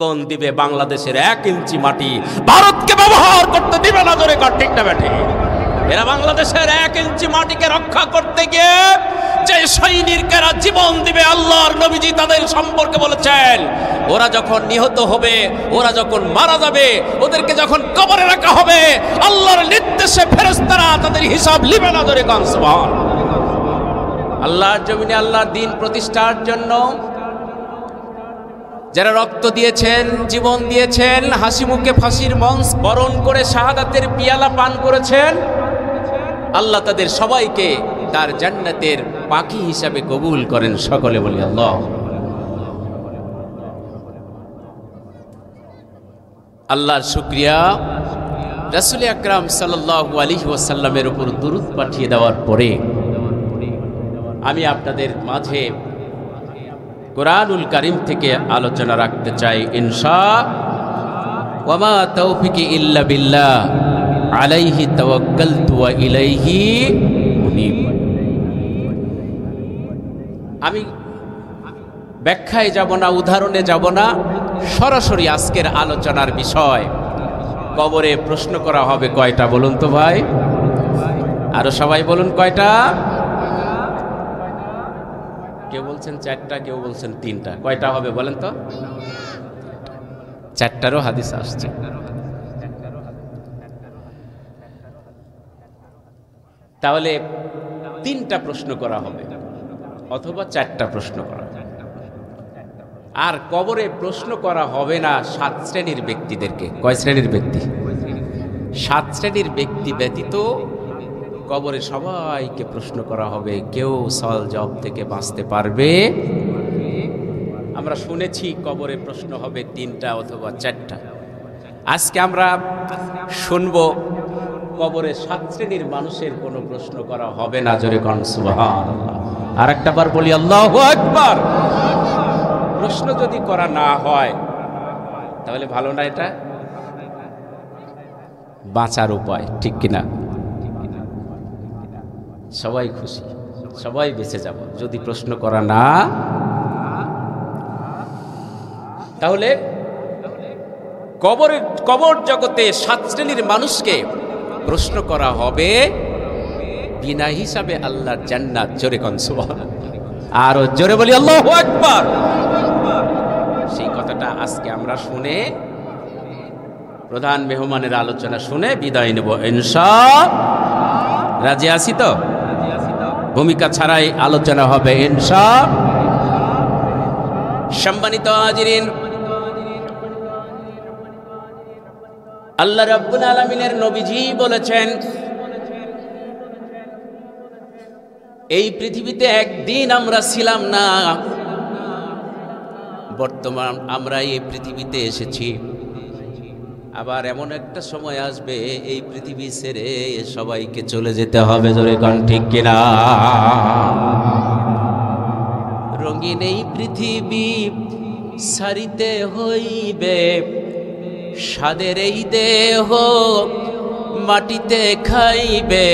কোন দিবে বাংলাদেশের 1 ইঞ্চি মাটি ভারতকে ব্যবহার করতে দিবে না, জোরে কর ঠিক না বেঠে? এরা বাংলাদেশের 1 ইঞ্চি মাটিকে রক্ষা করতে গিয়ে যে সৈনিকেরা জীবন দিবে, আল্লাহর নবীজি তাদের সম্পর্কে বলেছেন, ওরা যখন নিহত হবে, ওরা যখন মারা যাবে, ওদেরকে যখন কবরে রাখা হবে, আল্লাহর নির্দেশে ফেরেশতারা তাদের হিসাব নেবে না, জোরে কর সুবহানাল্লাহ। আল্লাহর জমিনে আল্লাহর দ্বীন প্রতিষ্ঠার জন্য যারা রক্ত দিয়েছেন, জীবন দিয়েছেন, হাসি মুখে ফাঁসির মঞ্চ বরণ করে শাহাদাতের পিয়ালা পান করেছেন, আল্লাহ তাদের সবাইকে তার জান্নাতের পাখি হিসাবে কবুল করেন। সকলে বলি আল্লাহ। আল্লাহর শুকরিয়া। রাসূল আকরাম সাল্লাল্লাহু আলাইহি ওয়াসাল্লামের উপর দুরূদ পাঠিয়ে দেওয়ার পরে আমি আপনাদের মাঝে কুরআনুল কারীম থেকে আলোচনা রাখতে চাই ইনশাআল্লাহ। ওয়ামা তাওফিকি ইল্লা বিল্লাহ আলাইহি তাওয়াক্কালতু ওয়া ইলাইহি উনীব। আমি ব্যাখ্যায় যাব না, উদাহরণে যাব না, সরাসরি আজকের আলোচনার বিষয়। কবরে প্রশ্ন করা হবে কয়টা বলুন তো ভাই? আরো সবাই বলুন কয়টা? কেউ বলছেন 4টা, কেউ বলছেন 3টা। কয়টা হবে বলেন তো? 4টারও হাদিস আসছে। তাহলে 3টা প্রশ্ন করা হবে অথবা 4টা প্রশ্ন করা হবে। আর কবরে প্রশ্ন করা হবে না 7 শ্রেণীর ব্যক্তিদেরকে। কয় শ্রেণীর ব্যক্তি? 7 শ্রেণীর ব্যক্তি ব্যতীত কবরে সবাইকে প্রশ্ন করা হবে। কেউ সওয়াল জবাব থেকে বাঁচতে পারবে? আমরা শুনেছি কবরে প্রশ্ন হবে 3টা অথবা 4টা। আজকে আমরা শুনবো কবরে 7 শ্রেণীর মানুষের কোনো প্রশ্ন করা হবে না, জোরে কোন সুবহানাল্লাহ। আর একটা বার বলি আল্লাহু আকবার। প্রশ্ন যদি করা না হয় তাহলে ভালো না, এটা বাঁচার উপায়, ঠিক কিনা? সবাই খুশি, সবাই বেঁচে যাব যদি প্রশ্ন করা না। তাহলে কবর জগতে 7 শ্রেণীর মানুষকে প্রশ্ন করা হবে বিনা হিসাবে আল্লাহর জান্নাত। জোরে কোন সুবহানাল্লাহ। আর জোরে বলি আল্লাহু আকবার। সেই কথাটা আজকে আমরা শুনে, প্রধান মেহমানের আলোচনা শুনে বিদায় নেব ইনশাআল্লাহ। রাজি আছি তো? ভূমিকা ছাড়াই আলোচনা হবে ইনশাআল্লাহ। সম্মানিত হাজিরিন, আল্লাহ রাব্বুল আলামিনের নবীজি বলেছেন, এই পৃথিবীতে একদিন আমরা ছিলাম না, বর্তমান আমরা এই পৃথিবীতে এসেছি। আবার এমন একটা সময় আসবে এই পৃথিবী ছেড়ে সবাইকে চলে যেতে হবে, জোরে কোন ঠিক কিনা? রঙিন এই পৃথিবী সারিতে হইবে, স্বাদের এই দেহ মাটিতে খাইবে।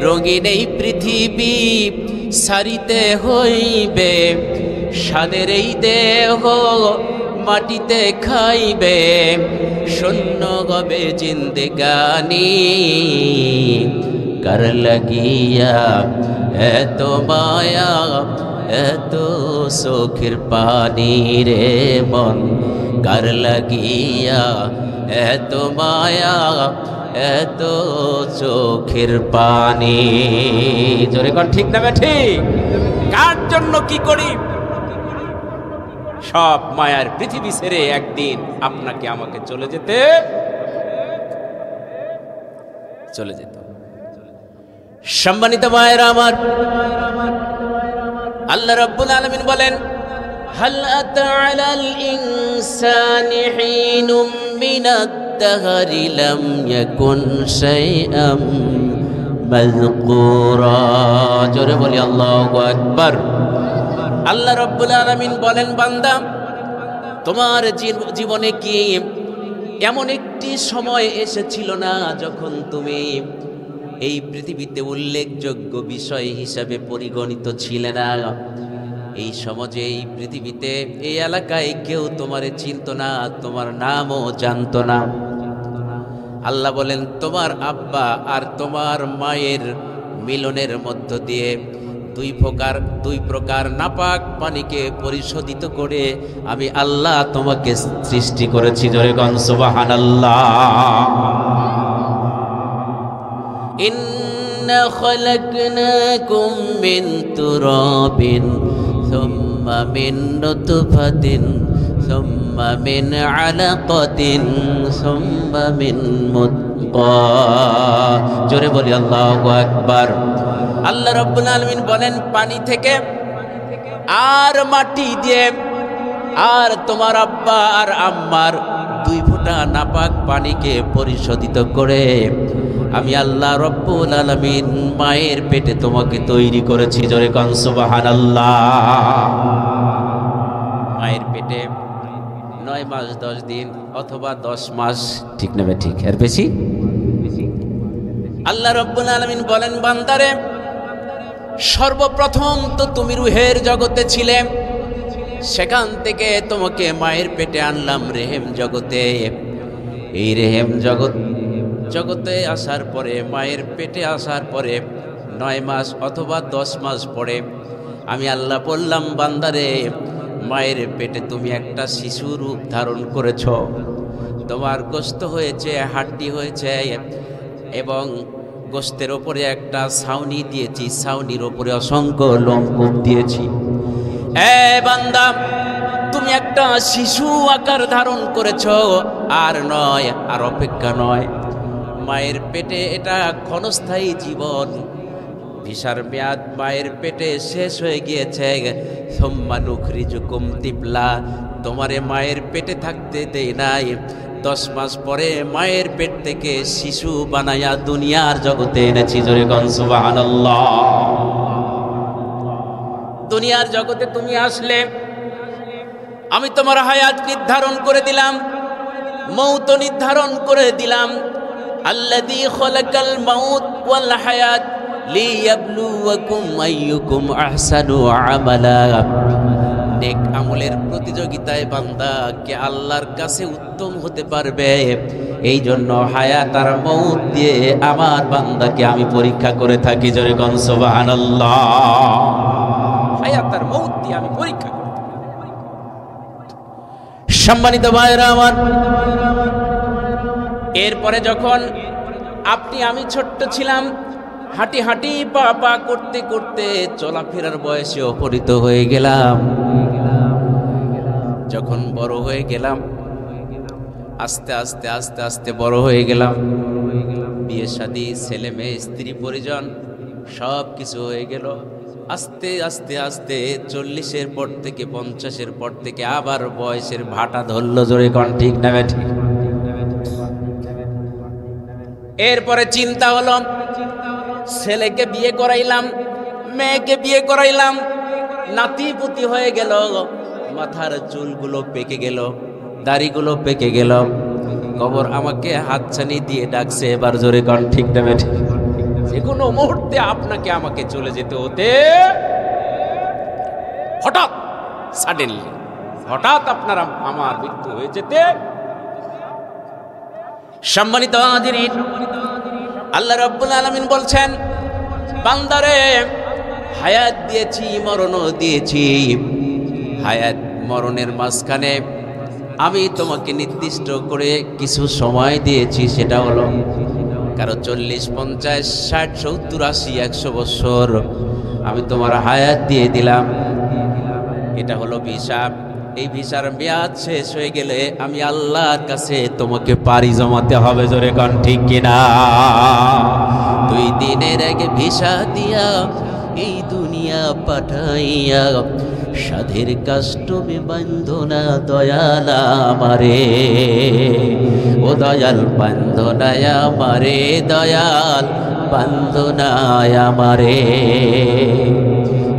রঙিন এই পৃথিবী সারিতে হইবে, স্বাদের এই দেহ মাটিতে খাইবে। শূন্য গবে জিন্দেগানি, কার লাগিয়া এত মায়া এত চোখের পানি রে মন, কার লাগিয়া এত মায়া এত চোখের পানি। জোরে কোন ঠিক না ঠিক? কার জন্য কি করি? সব মায়ার পৃথিবী ছেড়ে একদিন আপনাকে আমাকে চলে যেত। সম্মানিত মায়েরা আমার, আল্লাহ রাব্বুল আলামিন বলেন, হাল আতা আলাল ইনসানি হিনুম মিনাদ দাহরি লাম ইয়াকুন শাইআম মাযকুরা। জোরে বলি আল্লাহু আকবার। আল্লাহ রাব্বুল আলামিন বলেন, বান্দা, তোমার জীবনে কি এমন একটি সময় এসেছিল না যখন তুমি এই পৃথিবীতে উল্লেখযোগ্য বিষয় হিসাবে পরিগণিত ছিলে না? এই সমাজে, এই পৃথিবীতে, এই এলাকায় কেউ তোমারে চিনত না, তোমার নামও জানত না। আল্লাহ বলেন তোমার আব্বা আর তোমার মায়ের মিলনের মধ্য দিয়ে দুই প্রকার নাপাক পানিকে পরিশোধিত করে আমি আল্লাহ তোমাকে সৃষ্টি করেছি। জোরে কোন সুবহানাল্লাহ। ইন্না খালাকনাকুম মিন তুরাবিন সুম্মা মিন নুতফাতিন সুম্মা মিন আলাকাতিন সুম্মা মিন মুদগাহ। জোরে বলি আল্লাহু আকবার। আল্লাহ রাব্বুল আলামিন বলেন পানি থেকে আর মাটি দিয়ে আর তোমার আব্বা আর আম্মার দুই ফোঁটা নাপাক পানিকে পরিশোধিত করে আমি আল্লাহ রাব্বুল আলামিন মায়ের পেটে তোমাকে তৈরি করেছি। জোরে কোন সুবহানাল্লাহ। মায়ের পেটে 9 মাস 10 দিন অথবা 10 মাস, ঠিক না বে ঠিক, এর বেশি। আল্লাহ রাব্বুল আলামিন বলেন বান্দারে সর্বপ্রথম তো তুমি রুহের জগতে ছিলে, সেখান থেকে তোমাকে মায়ের পেটে আনলাম রেহেম জগতে। এই রেহেম জগতে আসার পরে, মায়ের পেটে আসার পরে 9 মাস অথবা 10 মাস পরে আমি আল্লাহ বললাম বান্দারে মায়ের পেটে তুমি একটা শিশু রূপ ধারণ করেছ, তোমার গোশত হয়েছে, হাড্ডি হয়েছে এবং গোশতের ওপরে একটা ছাউনি দিয়েছি, ছাউনির ওপরে অসংখ্য লোমকূপ দিয়েছি। বান্দা তুমি একটা শিশু আকার ধারণ করেছ, আর নয়, আর অপেক্ষা নয়। মায়ের পেটে এটা ক্ষণস্থায়ী জীবন, ভিসার মেয়াদ মায়ের পেটে শেষ হয়ে গিয়েছে। সুম্মা নুখরিজুকুম তিফলা, তোমারে মায়ের পেটে থাকতে দেই নাই। 10 মাস পরে মায়ের পেট থেকে শিশু বানায়া দুনিয়ার জগতে এনেছি। জোরে কোন সুবহানাল্লাহ। দুনিয়ার জগতে তুমি আসলে আমি তোমার হায়াত নির্ধারণ করে দিলাম, মৌত নির্ধারণ করে দিলাম। আল্লাযী খালাকাল মাউত ওয়াল হায়াত লিয়াবলুয়াকুম আইয়ুকুম আহসানু আমালা। নেক আমলের প্রতিযোগিতায় বান্দা কে আল্লাহর কাছে উত্তম হতে পারবে, এই জন্য হায়াত আর মৌত দিয়ে আমার বান্দাকে আমি পরীক্ষা করে থাকি। জোরে কোন সুবহানাল্লাহ। হায়াত আর মৌত দিয়ে আমি পরীক্ষা করি। সম্মানিত ভাইরা আমার, এরপরে যখন আমি ছোট্ট ছিলাম, হাঁটি হাঁটি পা পা করতে করতে চলাফেরার বয়সে উপনীত হয়ে গেলাম। যখন বড় হয়ে গেলাম, আস্তে আস্তে আস্তে আস্তে বড় হয়ে গেলাম, বিয়ে শাদী, ছেলে মেয়ে, স্ত্রী পরিজন সব কিছু হয়ে গেল। আস্তে আস্তে আস্তে 40-এর পর থেকে 50-এর পর থেকে আবার বয়সের ভাটা ধরল। জোরে কোন ঠিক না ঠিক। এরপরে চিন্তা হলো ছেলেকে বিয়ে করাইলাম, মেয়েকে বিয়ে করাইলাম, নাতি পুতি হয়ে গেল, মাথার চুলগুলো পেকে গেল, দাড়িগুলো পেকে গেল, কবর আমাকে হাতছানি দিয়ে ডাকছে। এবার জোরে কোন ঠিক না ঠিক। যে কোনো মুহূর্তে আপনাকে আমাকে চলে যেতে হতে, হঠাৎ সাডেনলি, হঠাৎ আপনার আমার মৃত্যু হয়ে যেতে। সম্মানিত হাজিরিন, আল্লাহ রাব্বুল আলামিন বলছেন বান্দারে হায়াত দিয়েছি, মরণও দিয়েছি। হায়াত মরণের মাঝখানে আমি তোমাকে নির্দিষ্ট করে কিছু সময় দিয়েছি, সেটা হলো কারো 40, 50, 60, 70, 80, 100 বছর আমি তোমার হায়াত দিয়ে দিলাম। এটা হলো ভিসা। এই ভিসার মেয়াদ শেষ হয়ে গেলে আমি আল্লাহর কাছে তোমাকে পাড়ি জমাতে হবে। জোরে কোন ঠিক কিনা। 2 দিনের আগে ভিসা দিয়া এই দুনিয়া পাঠাইয়া সাধের কাষ্টমে বান্ধনা দয়াল আমারে, ও দয়াল বান্ধনায় আমারে, দয়াল বান্ধনায় আমারে।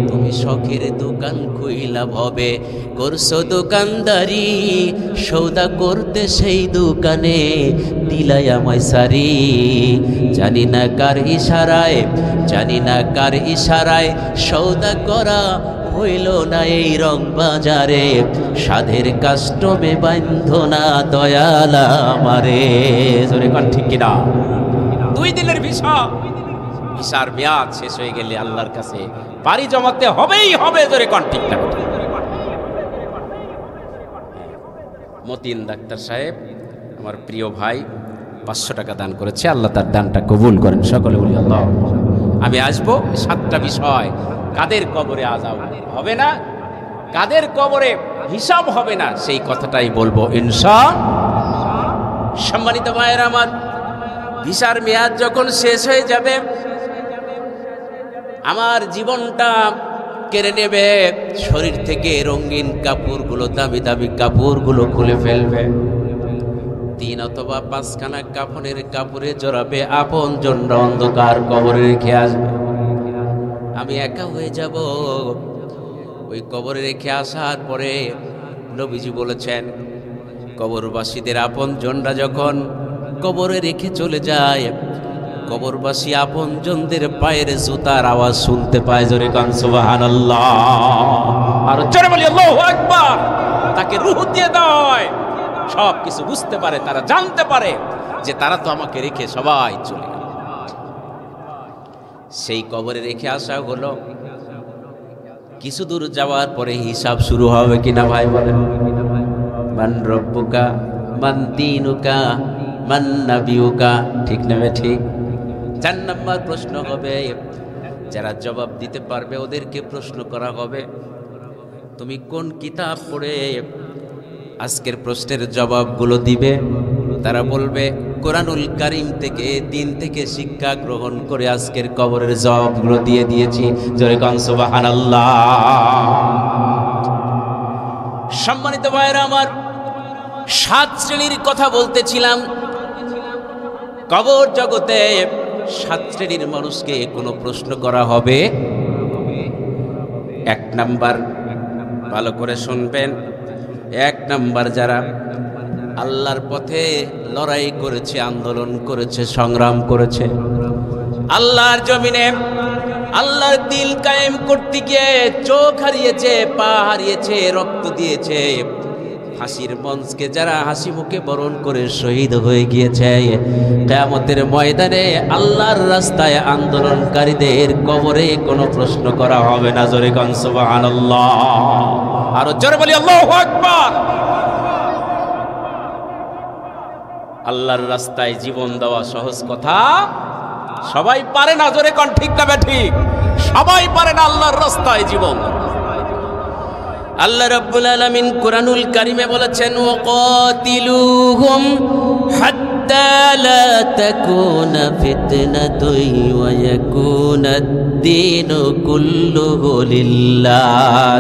তুমি শখের দোকান খুইলা ভবে করছো দোকানদারি, সৌদা করতে সেই দোকানে দিলাই আমায় সারি। জানি না কার ইশারায়, জানি না কার ইশারায় সৌদা করা হইল না এই রং বাজারে, সাধের কাস্টমে বান্ধ না দয়ালা আমারে। জোরে কোন ঠিক কিনা? 2 দিনের ভিসার মেয়াদ শেষ হয়ে গেলে আল্লাহর কাছে পাড়ি জমাতে হবেই হবে। জোরে কোন ঠিক না? মতিন ডাক্তার সাহেব আমার প্রিয় ভাই 500 টাকা দান করেছে, আল্লাহ তার দানটা কবুল করেন। সকলে বলি আল্লাহ। আমি আসবো 7টা বিষয়, কাদের কবরে আযাব হবে না, কাদের কবরে হিসাব হবে না, সেই কথাটাই বলবো ইনশাআল্লাহ। সম্মানিত ভাইয়েরা আমার, ভিসার মেয়াদ যখন শেষ হয়ে যাবে, আমার জীবনটা কেড়ে নেবে, শরীর থেকে রঙিন কাপড়গুলো, দামি দামি কাপড়গুলো খুলে ফেলবে, 3 অথবা 5 খানা কাফনের কাপড়ে জড়াবে, আপন জন্য অন্ধকার কবরে রেখে আসবে। আমি একা হয়ে যাব। ওই কবরে রেখে আসার পরে নবীজি বলেছেন, কবরবাসীদের আপন জনরা যখন কবরে রেখে চলে যায়, কবরবাসী আপন জনদের পায়ের জুতার আওয়াজ শুনতে পায়। জোরে কান সুবহানাল্লাহ। আর জোরে বলি আল্লাহু আকবার। তাকে রূহ দিয়ে দেয়, সব কিছু বুঝতে পারে, তারা জানতে পারে যে তারা তো আমাকে রেখে সবাই চলে গেল। সেই কবরে রেখে আসা হলো, কিছু দূর যাওয়ার পরে হিসাব শুরু হবে কিনা ভাই বলেন? মান রব্বুকা মান দীনুকা মান নাবিয়ুকা, ঠিক না? ঠিক। 4 নম্বর প্রশ্ন হবে, যারা জবাব দিতে পারবে ওদেরকে প্রশ্ন করা হবে, তুমি কোন কিতাব পড়ে আজকের প্রশ্নের জবাবগুলো দিবে? তারা বলবে, কোরআনুল কারীম থেকে, দিন থেকে শিক্ষা গ্রহণ করে আজকের কবরের জবাবগুলো দিয়ে দিয়েছি। জোরে কান সুবহানাল্লাহ। সম্মানিত ভাইরা আমার, 7 শ্রেণীর কথা বলতেছিলাম। কবর জগতে 7 শ্রেণীর মানুষকে কোনো প্রশ্ন করা হবে। 1 নাম্বার, ভালো করে শুনবেন, 1 নাম্বার যারা আল্লাহর পথে লড়াই করেছে, আন্দোলন করেছে, সংগ্রাম করেছে, আল্লাহর জমিনে আল্লাহর দিল কায়েম করতে গিয়ে চোখ হারিয়েছে, পা হারিয়েছে, রক্ত দিয়েছে, হাসির মঞ্চকে যারা হাসি মুখে বরণ করে শহীদ হয়ে গিয়েছে, কিয়ামতের ময়দানে আল্লাহর রাস্তায় আন্দোলনকারীদের কবরে কোনো প্রশ্ন করা হবে না। জোরে কান সুবহানাল্লাহ। আর জোরে বলি আল্লাহু আকবার। আল্লাহর রাস্তায় জীবন দেওয়া সহজ কথা, সবাই পারে না। জোরে কোন ঠিক না ঠিক? সবাই পারে না আল্লাহর রাস্তায় জীবন। আল্লাহ রাব্বুল আলামিন কুরআনুল কারীমে বলেছেন, ওয়াকাতিলুহুম হাত্তা লা তাকুনা ফিতনাতুন ওয়া ইয়াকুনাদ-দীনু কুল্লুহু লিল্লাহ।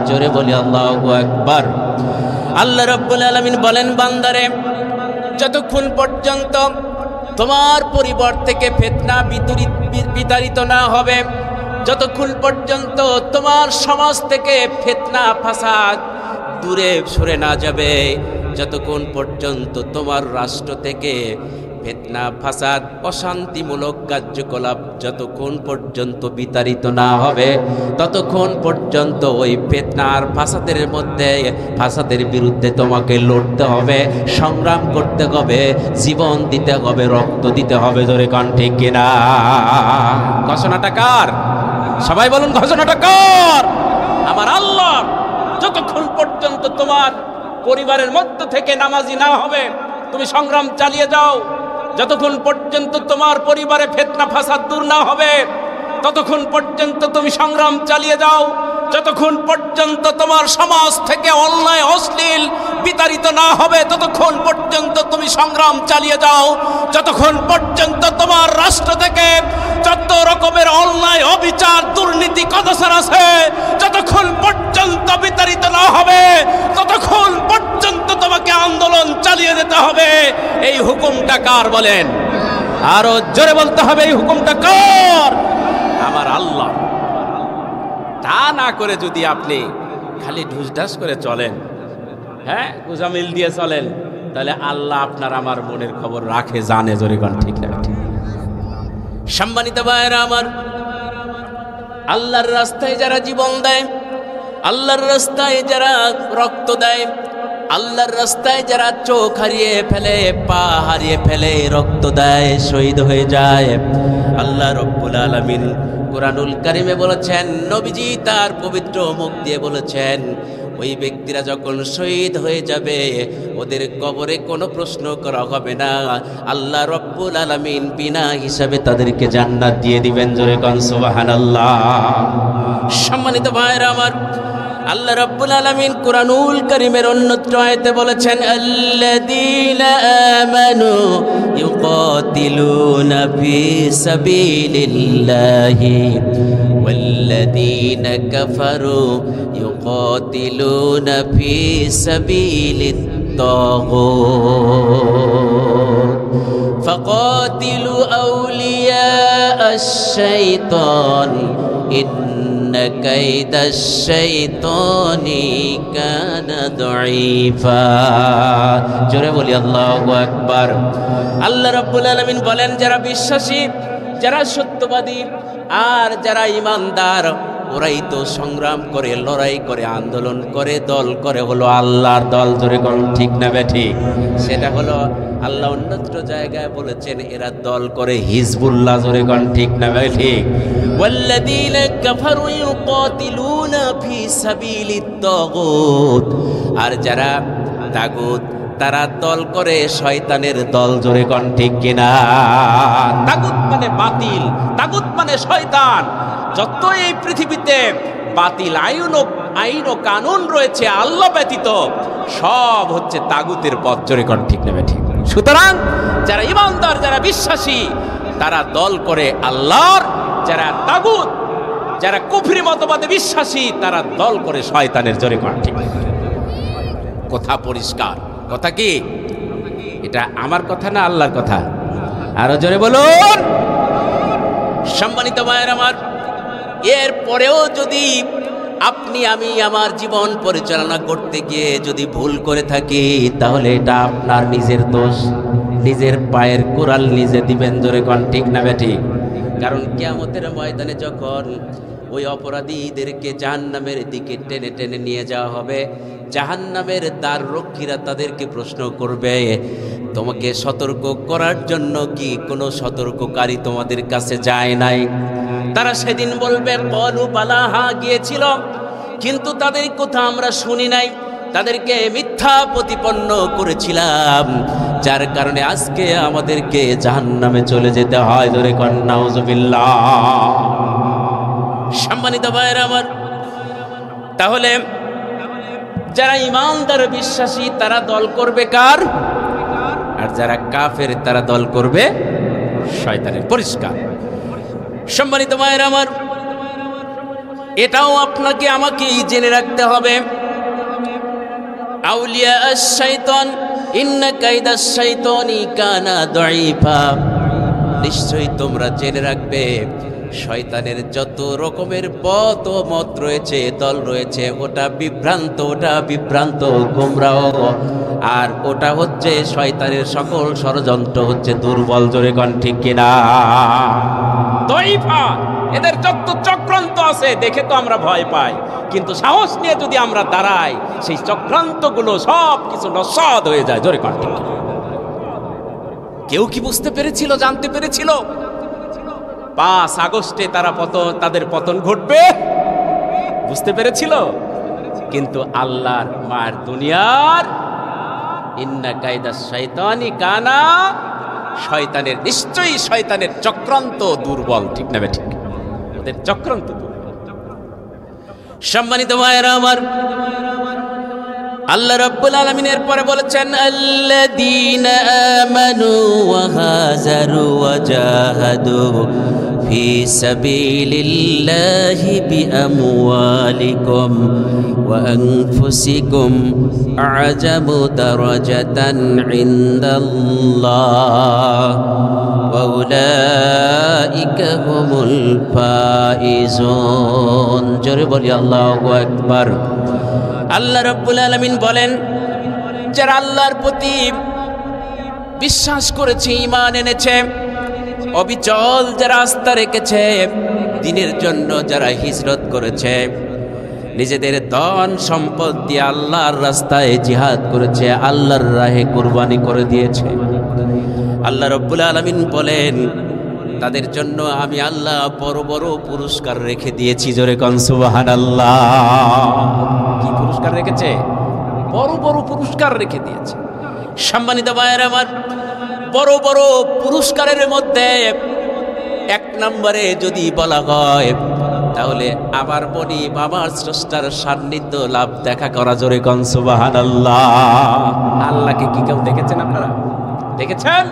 জোরে বলি আল্লাহু আকবার। আল্লাহ রাব্বুল আলামিন বলেন, বান্দারে, যতক্ষণ পর্যন্ত তোমার পরিবার থেকে ফিতনা বিতাড়িত না হবে, যতক্ষণ পর্যন্ত তোমার সমাজ থেকে ফিতনা ফাসাদ দূরে সরে না যাবে, যতক্ষণ পর্যন্ত তোমার রাষ্ট্র থেকে ফিতনা ফাসাদ অশান্তিমূলক কার্যকলাপ যতক্ষণ পর্যন্ত বিতাড়িত না হবে, ততক্ষণ পর্যন্ত ওই ফিতনার ফাসাদের মধ্যে, ফাসাদের বিরুদ্ধে তোমাকে লড়তে হবে, সংগ্রাম করতে হবে, জীবন দিতে হবে, রক্ত দিতে হবে। জোরে কান ঠিক কিনা? ঘোষণাটা কার? সবাই বলুন, ঘোষণাটা কার? আমার আল্লাহ। যতক্ষণ পর্যন্ত তোমার পরিবারের মধ্য থেকে নামাজি না হবে, তুমি সংগ্রাম চালিয়ে যাও। যতক্ষণ পর্যন্ত তোমার পরিবারে ফিতনা ফাসাদ দূর না হবে, ততক্ষণ পর্যন্ত তুমি সংগ্রাম চালিয়ে যাও। যতক্ষণ পর্যন্ত তোমার সমাজ থেকে অন্যায় অশ্লীল বিতাড়িত না হবে, ততক্ষণ পর্যন্ত তুমি সংগ্রাম চালিয়ে যাও। যতক্ষণ পর্যন্ত তোমার রাষ্ট্র থেকে যত রকমের অন্যায় অবিচার দুর্নীতি কদাচার আছে, যতক্ষণ পর্যন্ত বিতাড়িত না হবে, ততক্ষণ পর্যন্ত তোমাকে আন্দোলন চালিয়ে যেতে হবে। এই হুকুমটা কার বলেন? আরো জোরে বলতে হবে, এই হুকুমটা কার? আমার আল্লাহ। তা না করে যদি আপনি খালি ঢুসঢাস করে চলেন, হ্যাঁ, গুজামিল দিয়ে চলেন, তাহলে আল্লাহ আপনার আমার মনের খবর রাখে, জানে। জোরে কোন ঠিক না ঠিক? সম্মানিত ভাইরা আমার, আল্লাহর রাস্তায় যারা জীবন দেয়, আল্লাহর রাস্তায় যারা রক্ত দেয়, আল্লাহর রাস্তায় যারা চোখ হারিয়ে ফেলে, পা হারিয়ে ফেলে, রক্ত দেয়, শহীদ হয়ে যায়, আল্লাহ রব্বুল আলামিন কুরআনুল কারীমে বলেছেন, নবীজি তার পবিত্র মুখ দিয়ে বলেছেন, ওই ব্যক্তিরা যখন শহীদ হয়ে যাবে ওদের কবরে কোনো প্রশ্ন করা হবে না, আল্লাহ রব্বুল আলামিন বিনা হিসাবে তাদেরকে জান্নাত দিয়ে দিবেন। জোরে কোন সুবহানাল্লাহ। সম্মানিত ভাইরা আমার, আল্লাহ রাব্বুল আলামিন কুরআনুল কারীমের অন্যত্র আয়াতে বলেছেন, আল্লাযীনা আমানু ইউকাতিলুনা ফি সাবিলিল্লাহি ওয়াল্লাযীনা কাফারু ইউকাতিলুনা ফি সাবিলিত তাগুত ফাকাতিলু আউলিয়া আশ-শাইতান ইন্না কাইদাশ শাইতানি কানা দাঈফা। জোরে বলি আল্লাহু আকবার। আল্লাহ রাব্বুল আলামিন বলেন, যারা বিশ্বাসী, যারা সত্যবাদী আর যারা ঈমানদার, ওরাই তো সংগ্রাম করে, লড়াই করে, আন্দোলন করে, দল করে হলো আল্লাহর দল। জোরে কোন ঠিক না বেঠিক? সেটা হলো আল্লাহ অন্যত্র জায়গায় বলেছেন এরা দল করে হিজবুল্লাহ। জোরে কোন ঠিক না বেঠিক? ওয়াল্লাযীনা কাফারু ইউকাতিলুনা ফি সাবিলিত তাগুত, আর যারা তাগুত তারা দল করে শয়তানের দল। জোরে কোন ঠিক কিনা? তাগুত মানে বাতিল, তাগুত মানে শয়তান। যত এই পৃথিবীতে বাতিল আইন ও কানুন রয়েছে আল্লাহ ব্যতীত, সব হচ্ছে তাগুতের পথ। জোরে কোন ঠিক না ঠিক? সুতরাং যারা ঈমানদার, যারা বিশ্বাসী, তারা দল করে আল্লাহর, যারা তাগুত, যারা কুফরি মতবাদে বিশ্বাসী, তারা দল করে শয়তানের। জোরে কোন ঠিক? কথা পরিষ্কার। কথা কি এটা? আমার কথা না আল্লাহর কথা? আরো জোরে বলুন। সম্মানিত ভাইয়ের আমার, এর পরেও যদি আপনি আমি আমার জীবন পরিচালনা করতে গিয়ে যদি ভুল করে থাকি, তাহলে এটা আপনার নিজের দোষ। নিজের পায়ের কুড়াল নিজে দিবেন। জোরে কোন ঠিক না বেঠিক? কারণ কিয়ামতের ময়দানে যখন ওই অপরাধীদেরকে জাহান্নামের দিকে টেনে টেনে নিয়ে যাওয়া হবে, জাহান্নামের দ্বার রক্ষীরা তাদেরকে প্রশ্ন করবে, তোমাকে সতর্ক করার জন্য কি কোনো সতর্ককারী তোমাদের কাছে যায় নাই? তারা সেদিন বলবে, কলু বালা, হ্যাঁ গিয়েছিল, কিন্তু তাদের কথা আমরা শুনি নাই, তাদেরকে মিথ্যা প্রতিপন্ন করেছিলাম, যার কারণে আজকে আমাদেরকে জাহান্নামে চলে যেতে হয়। ধরে কোন নাউজুবিল্লাহ। সম্মানিত ভাইয়েরা আমার, তাহলে যারা ঈমানদার বিশ্বাসী তারা দল করবে কার? আর যারা কাফের তারা দল করবে শয়তানের। পরিষ্কার। সম্মানিত ভাইয়েরা আমার, এটাও আপনাকে আমাকেই জেনে রাখতে হবে, আউলিয়া আশ-শাইতান ইন্না কাইদাশ শাইতানি কানা দাঈফা। নিশ্চয়ই তোমরা জেনে রাখবে, শয়তানের যত রকমের পথ ও মত রয়েছে, দল রয়েছে, ওটা বিভ্রান্ত গোমরাহ, আর ওটা হচ্ছে শয়তানের সকল ষড়যন্ত্র হচ্ছে দুর্বল। জোরে কোন ঠিক কিনা? দাঈফা, এদের যত চক্রান্ত আছে দেখে তো আমরা ভয় পাই, কিন্তু সাহস নিয়ে যদি আমরা দাঁড়াই, সেই চক্রান্তগুলো সব কিছু নস্যাৎ হয়ে যায়। জোরে কোন ঠিক কিনা? কেউ কি বুঝতে পেরেছিল, জানতে পেরেছিল 5 আগস্টে তাদের পতন ঘটবে? বুঝতে পেরেছিল? কিন্তু আল্লাহর মায়ের দুনিয়ার ইন্না কাইদাশ শাইতানি কানা, শয়তানের, নিশ্চয়ই শয়তানের চক্রান্ত দুর্বল। ঠিক না ঠিক? ওদের চক্রান্ত দুর্বল। সম্মানিত ভাইয়েরা আমার, আল্লাহ রাব্বুল আলামিনের পরে বলেছেন, আল্লাযীনা আমানু ওয়া হাজারু ওয়া জাহাদু ফি সাবিলিল্লাহি বিআমওয়ালিকুম ওয়া আনফুসিকুম আ'জামু দারাজাতান ইনদাল্লাহ ওয়া উলাইকা হুমুল ফাইজুন। জোরে বলি আল্লাহু আকবার। আল্লাহ রাব্বুল আলামিন বলেন, যারা আল্লাহর প্রতি বিশ্বাস করেছে, ঈমান এনেছে, অবিচল যারা আস্থা রেখেছে, দ্বীনের জন্য যারা হিজরত করেছে, নিজেদের ধন সম্পদ দিয়ে আল্লাহর রাস্তায় জিহাদ করেছে, আল্লাহর রাহে কুরবানি করে দিয়েছে। আল্লাহ রাব্বুল আলামিন বলেন তাদের জন্য আমি আল্লাহ বড় বড় পুরস্কার রেখে দিয়েছি। জোরে কোন সুবহানাল্লাহ। কি পুরস্কার রেখেছে? বড় বড় পুরস্কার রেখে দিয়েছে। সম্মানিত ভাইয়েরা আমার, বড় বড় পুরস্কারের মধ্যে এক নম্বরে যদি বলা হয় তাহলে আমার বনি আমার স্রষ্টার সান্নিধ্য লাভ দেখা করা। জোরে কোন সুবহানাল্লাহ। আল্লাহকে কি কেউ দেখেছেন? আপনারা দেখেছেন?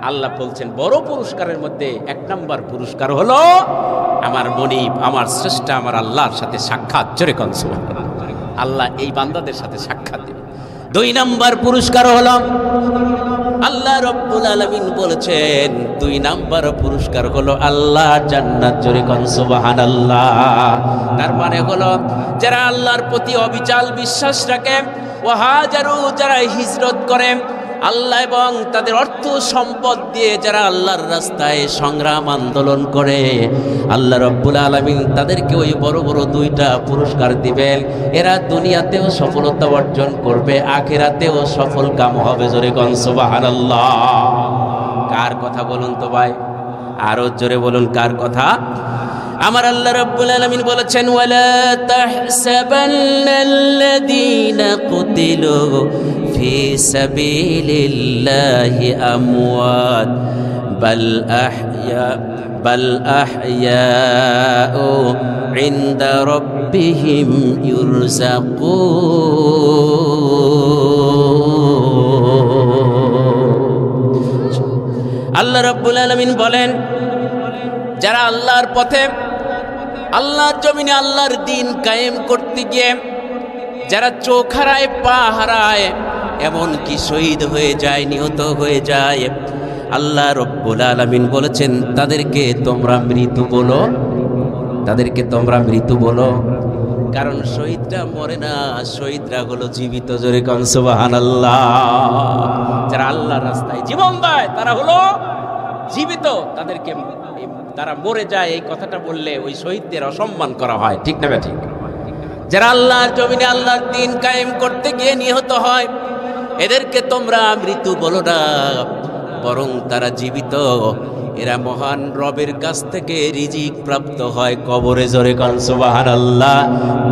আল্লাহ বলছেন বড় পুরস্কারের মধ্যে এক নম্বর পুরস্কার হলো আমার মনিব আমার স্রষ্টা আমার আল্লাহর সাথে সাক্ষাৎ। জোরে কোন সুবহানাল্লাহ। আল্লাহ এই বান্দাদের সাথে সাক্ষাৎ দেবে। দুই নম্বর পুরস্কার হলো আল্লাহ রাব্বুল আলামিন বলেছেন দুই নম্বর পুরস্কার হলো আল্লাহ জান্নাত। জোরে কোন সুবহানাল্লাহ। তার মানে হলো যারা আল্লাহর প্রতি অবিচল বিশ্বাস রাখে, ওয়াহাজারু যারা হিজরত করে, আল্লাহ এবং তাদের অর্থ সম্পদ দিয়ে যারা আল্লাহর রাস্তায় সংগ্রাম আন্দোলন করে, আল্লাহ রাব্বুল আলামিন তাদেরকে ওই বড় বড় দুইটা পুরস্কার দিবেন। এরা দুনিয়াতেও সফলতা অর্জন করবে, আখিরাতেও সফল কাম হবে। জোরে কোন সুবহানাল্লাহ। কার কথা বলুন তো ভাই? আরো জোরে বলুন কার কথা? আমার আল্লাহ রাব্বুল আলামিন বলেছেন ওয়ালা তাহসাবান্নাল্লাযীনা কুতিলু ফি সাবিলিল্লাহি আমওয়াত বাল আহইয়াউ ইনদা রাব্বিহিম ইরযাকুন। আল্লাহ রাব্বুল আলামিন বলেন যারা আল্লাহর পথে আল্লাহর জমিনে আল্লাহর দ্বীন কায়েম করতে গিয়ে যারা চোখ হারায়, পা হারায়, এমন কি শহীদ হয়ে যায়, নিহত হয়ে যায়, আল্লাহ রাব্বুল আলামিন বলেছেন তাদেরকে তোমরা মৃত্যু বলো, তাদেরকে তোমরা মৃত্যু বলো। কারণ শহীদরা মরে না, শহীদরা হলো জীবিত। জোরে কোন সুবহানাল্লাহ। যারা আল্লাহর রাস্তায় জীবন দেয় তারা হলো জীবিত, তাদেরকে তারা মরে যায় এই কথাটা বললে ওই শহীদদের অসম্মান করা হয়, ঠিক না ঠিক? যারা আল্লাহর জমিনে আল্লাহর দ্বীন কায়েম করতে গিয়ে নিহত হয় এদেরকে তোমরা মৃত্যু বলো না, বরং তারা জীবিত। এরা মহান রবের কাছ থেকে রিজিক প্রাপ্ত হয় কবরে। জোরে কোন সুবহানাল্লাহ।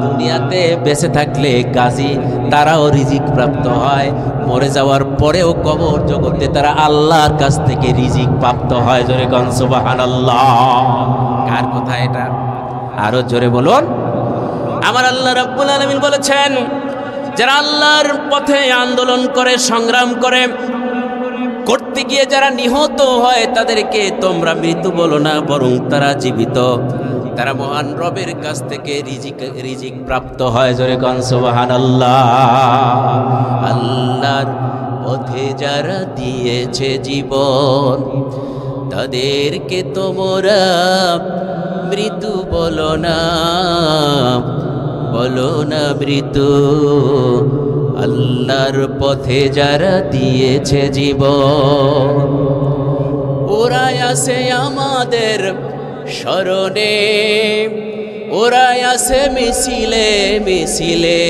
দুনিয়াতে বেঁচে থাকলে কাজী তারাও রিজিক প্রাপ্ত হয়, মরে যাওয়ার পরেও কবর জগতে তারা আল্লাহর কাছ থেকে রিজিক প্রাপ্ত হয়। জোরে কোন সুবহানাল্লাহ। কার কথা এটা? আরো জোরে বলুন। আমার আল্লাহ রাব্বুল আলামিন বলেছেন যারা আল্লাহর পথে আন্দোলন করে, সংগ্রাম করে, করতে গিয়ে যারা নিহত হয় তাদেরকে তোমরা মৃত্যু বলো না, বরং তারা জীবিত। তারা মহান রবের কাছ থেকে রিজিক প্রাপ্ত হয়। জোরে কোন সুবহানাল্লাহ। আল্লাহর পথে যারা দিয়েছে জীবন তাদেরকে তোমরা মৃত্যু বলো না, বলো না মৃত্যু। আল্লাহর পথে যারা দিয়েছে জীবন ওরাই আছে আমাদের স্মরণে, ওরাই আছে মিছিলে মিছিলে,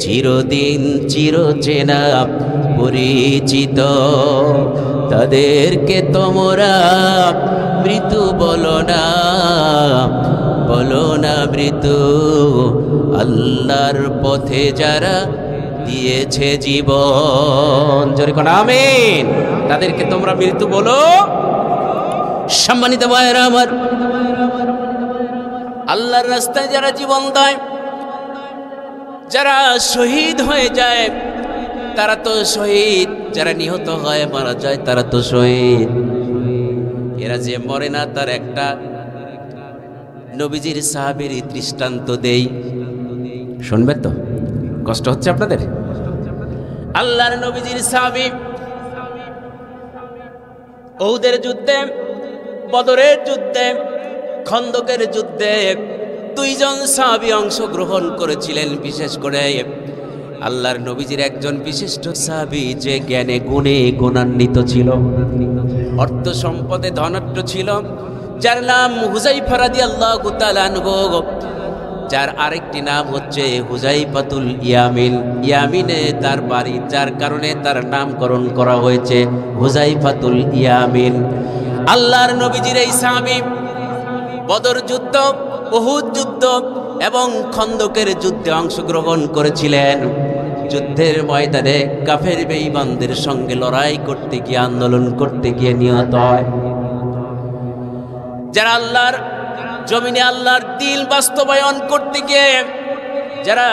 চিরদিন চিরচেনা পরিচিত। তাদেরকে তোমরা মৃত্যু বলো না, বলো না মৃত্যু। আল্লাহর পথে যারা দিয়েছে জীবন, জোরে কোন আমিন, তাদেরকে তোমরা মৃত্যু বলো। সম্মানিত ভাইয়েরা আমার, আল্লাহর রাস্তায় যারা জীবন দেয়, যারা শহীদ হয়ে যায় তারা তো শহীদ, যারা নিহত হয় মারা যায় তারা তো শহীদ। এরা যে মরে না তার একটা নবীজির সাহাবীর দৃষ্টান্ত দেই, শুনবেন তো? কষ্ট হচ্ছে আপনাদের? আল্লাহর নবীজির সাহাবী উহুদের যুদ্ধে, বদরের যুদ্ধে, খন্দকের যুদ্ধে দুইজন সাহাবী অংশগ্রহণ করেছিলেন। বিশেষ করে আল্লাহর নবীজির একজন বিশিষ্ট সাহাবী যে জ্ঞানে গুণে গুণান্বিত ছিল, অর্থ সম্পদে ধনাঢ্য ছিল, যার নাম হুযায়ফা রাদিয়াল্লাহু তাআলা আনহু, যার আরেকটি নাম হচ্ছে হুযায়ফাতুল ইয়ামিন। ইয়ামিনে তার বাড়ি, যার কারণে তার নামকরণ করা হয়েছে হুযায়ফাতুল ইয়ামিন। আল্লাহর নবীজির এই সাহাবী বদর যুদ্ধ, উহুদ যুদ্ধ এবং খন্দকের যুদ্ধে অংশগ্রহণ করেছিলেন। যুদ্ধের ময়দানে কাফের বেঈমানদের সঙ্গে লড়াই করতে গিয়ে, আন্দোলন করতে গিয়ে নিহত হয়। যারা আল্লাহর জমিনে আল্লাহর দ্বীন বাস্তবায়ন করতে গিয়ে যারা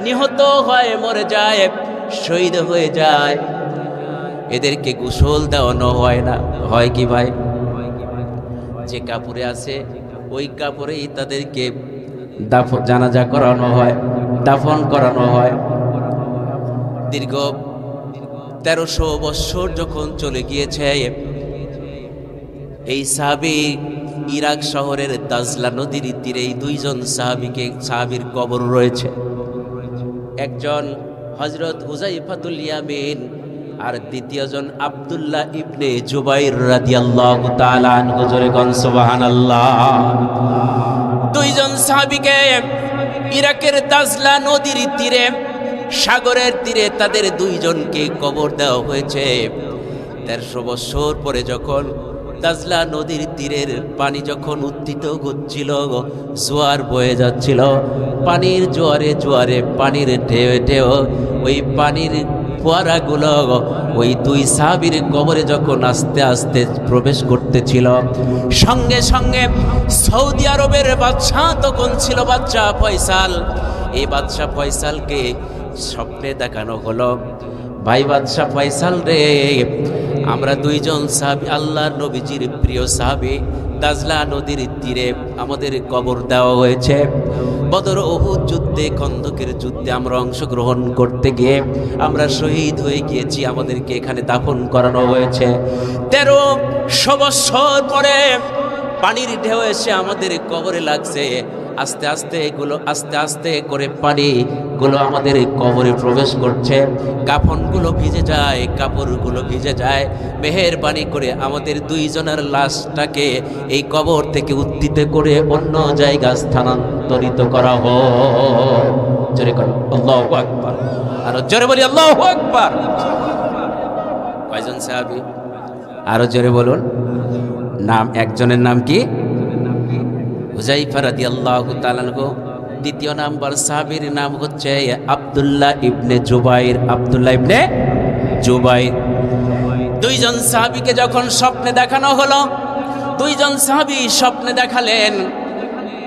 নিহত হয়, মরে যায়, শহীদ হয়ে যায়, এদেরকে গোসল দেওয়ানো হয় না। হয় কি ভাই? যে কাপড়ে আছে ওই কাপড়েই তাদেরকে জানাজা করানো হয়, দাফন করানো হয়। দীর্ঘ 1300 বছর যখন চলে গিয়েছে, এই সাহাবী ইরাক শহরের দাজলা নদীর তীরে এই দুইজন সাহাবীর কবর রয়েছে। একজন হযরত হুযায়ফাতুল ইয়ামিন আর দ্বিতীয়জন আব্দুল্লাহ ইবনে জুবাইর রাদিয়াল্লাহু তাআলা আনহু। জোরে কোন সুবহানাল্লাহ। দুইজন সাহাবীকে ইরাকের দাজলা নদীর তীরে, সাগরের তীরে তাদের দুইজনকে কবর দেওয়া হয়েছে। 1300 বছর পরে যখন দাজলা নদীর তীরের পানি যখন উত্থিত হচ্ছিল, জোয়ার বয়ে যাচ্ছিল, পানির জোয়ারে জোয়ারে, পানির ঢেউ ঢেউ, ওই পানির ফোয়ারাগুলো ওই দুই সাহাবীর কবরে যখন আস্তে আস্তে প্রবেশ করতেছিল, সঙ্গে সঙ্গে সৌদি আরবের বাদশাহ তখন ছিল বাদশাহ ফয়সাল। এই বাদশাহ ফয়সালকে স্বপ্নে দেখানো হলো, ভাই বাদশাহ ফয়সাল রে, আমরা দুইজন সাহাবী, আল্লাহর নবীজির প্রিয় সাহাবী, দাজলা নদীর তীরে আমাদের কবর দেওয়া হয়েছে। বদর, উহুদ যুদ্ধে, খন্দকের যুদ্ধে আমরা অংশগ্রহণ করতে গিয়ে আমরা শহীদ হয়ে গিয়েছি, আমাদেরকে এখানে দাফন করানো হয়েছে। 1300 বছর পরে পানির ঢেউ এসে আমাদের কবরে লাগছে। আস্তে আস্তে এগুলো আস্তে আস্তে করে পানিগুলো আমাদের কবরে প্রবেশ করছে। কাফনগুলো ভিজে যায়, কাপড়গুলো ভিজে যায়। মেহেরবানি করে আমাদের দুইজনের লাশটাকে এই কবর থেকে উত্থিত করে অন্য জায়গায় স্থানান্তরিত করা হোক। জোরে করো আল্লাহু আকবার। আরো জোরে বলি আল্লাহু আকবার। কয়জন সাহাবী? আরো জোরে বলুন। নাম, একজনের নাম কি? হুযায়ফা রাদিয়াল্লাহু তাআলা আনহু। দ্বিতীয় নাম্বার সাহাবীর নাম হচ্ছে আব্দুল্লাহ ইবনে জুবাইর। আব্দুল্লাহ ইবনে জুবাইর। দুইজন সাহাবীকে যখন স্বপ্নে দেখানো হলো, দুইজন সাহাবী স্বপ্নে দেখালেন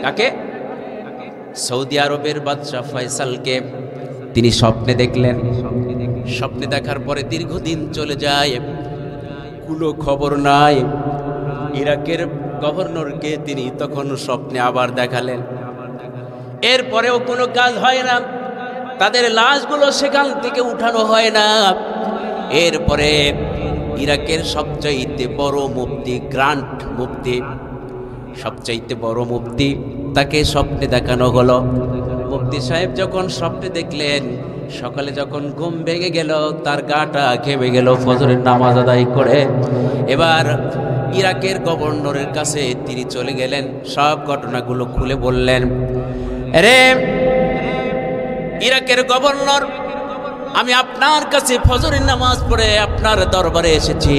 কাকে? সৌদি আরবের বাদশাহ ফয়সালকে তিনি স্বপ্নে দেখলেন। স্বপ্নে দেখার পরে দীর্ঘদিন চলে যায়, কোনো খবর নাই। ইরাকের গভর্নরকে তিনি তখন স্বপ্নে আবার দেখালেন। এরপরেও কোনো কাজ হয় না, তাদের লাশগুলো সেখান থেকে উঠানো হয় না। এরপরে ইরাকের সবচাইতে বড় মুফতি, গ্র্যান্ড মুফতি, সবচাইতে বড় মুফতি, তাকে স্বপ্নে দেখানো হলো। মুফতি সাহেব যখন স্বপ্নে দেখলেন, সকালে যখন ঘুম ভেঙে গেল, তার গাটা ঘেমে গেল ফজরের নামাজ আদায় করে। এবার ইরাকের গভর্নরের কাছে তিনি চলে গেলেন, সব ঘটনাগুলো খুলে বললেন। আরে ইরাকের গভর্নর, আমি আপনার কাছে ফজরের নামাজ পড়ে আপনার দরবারে এসেছি।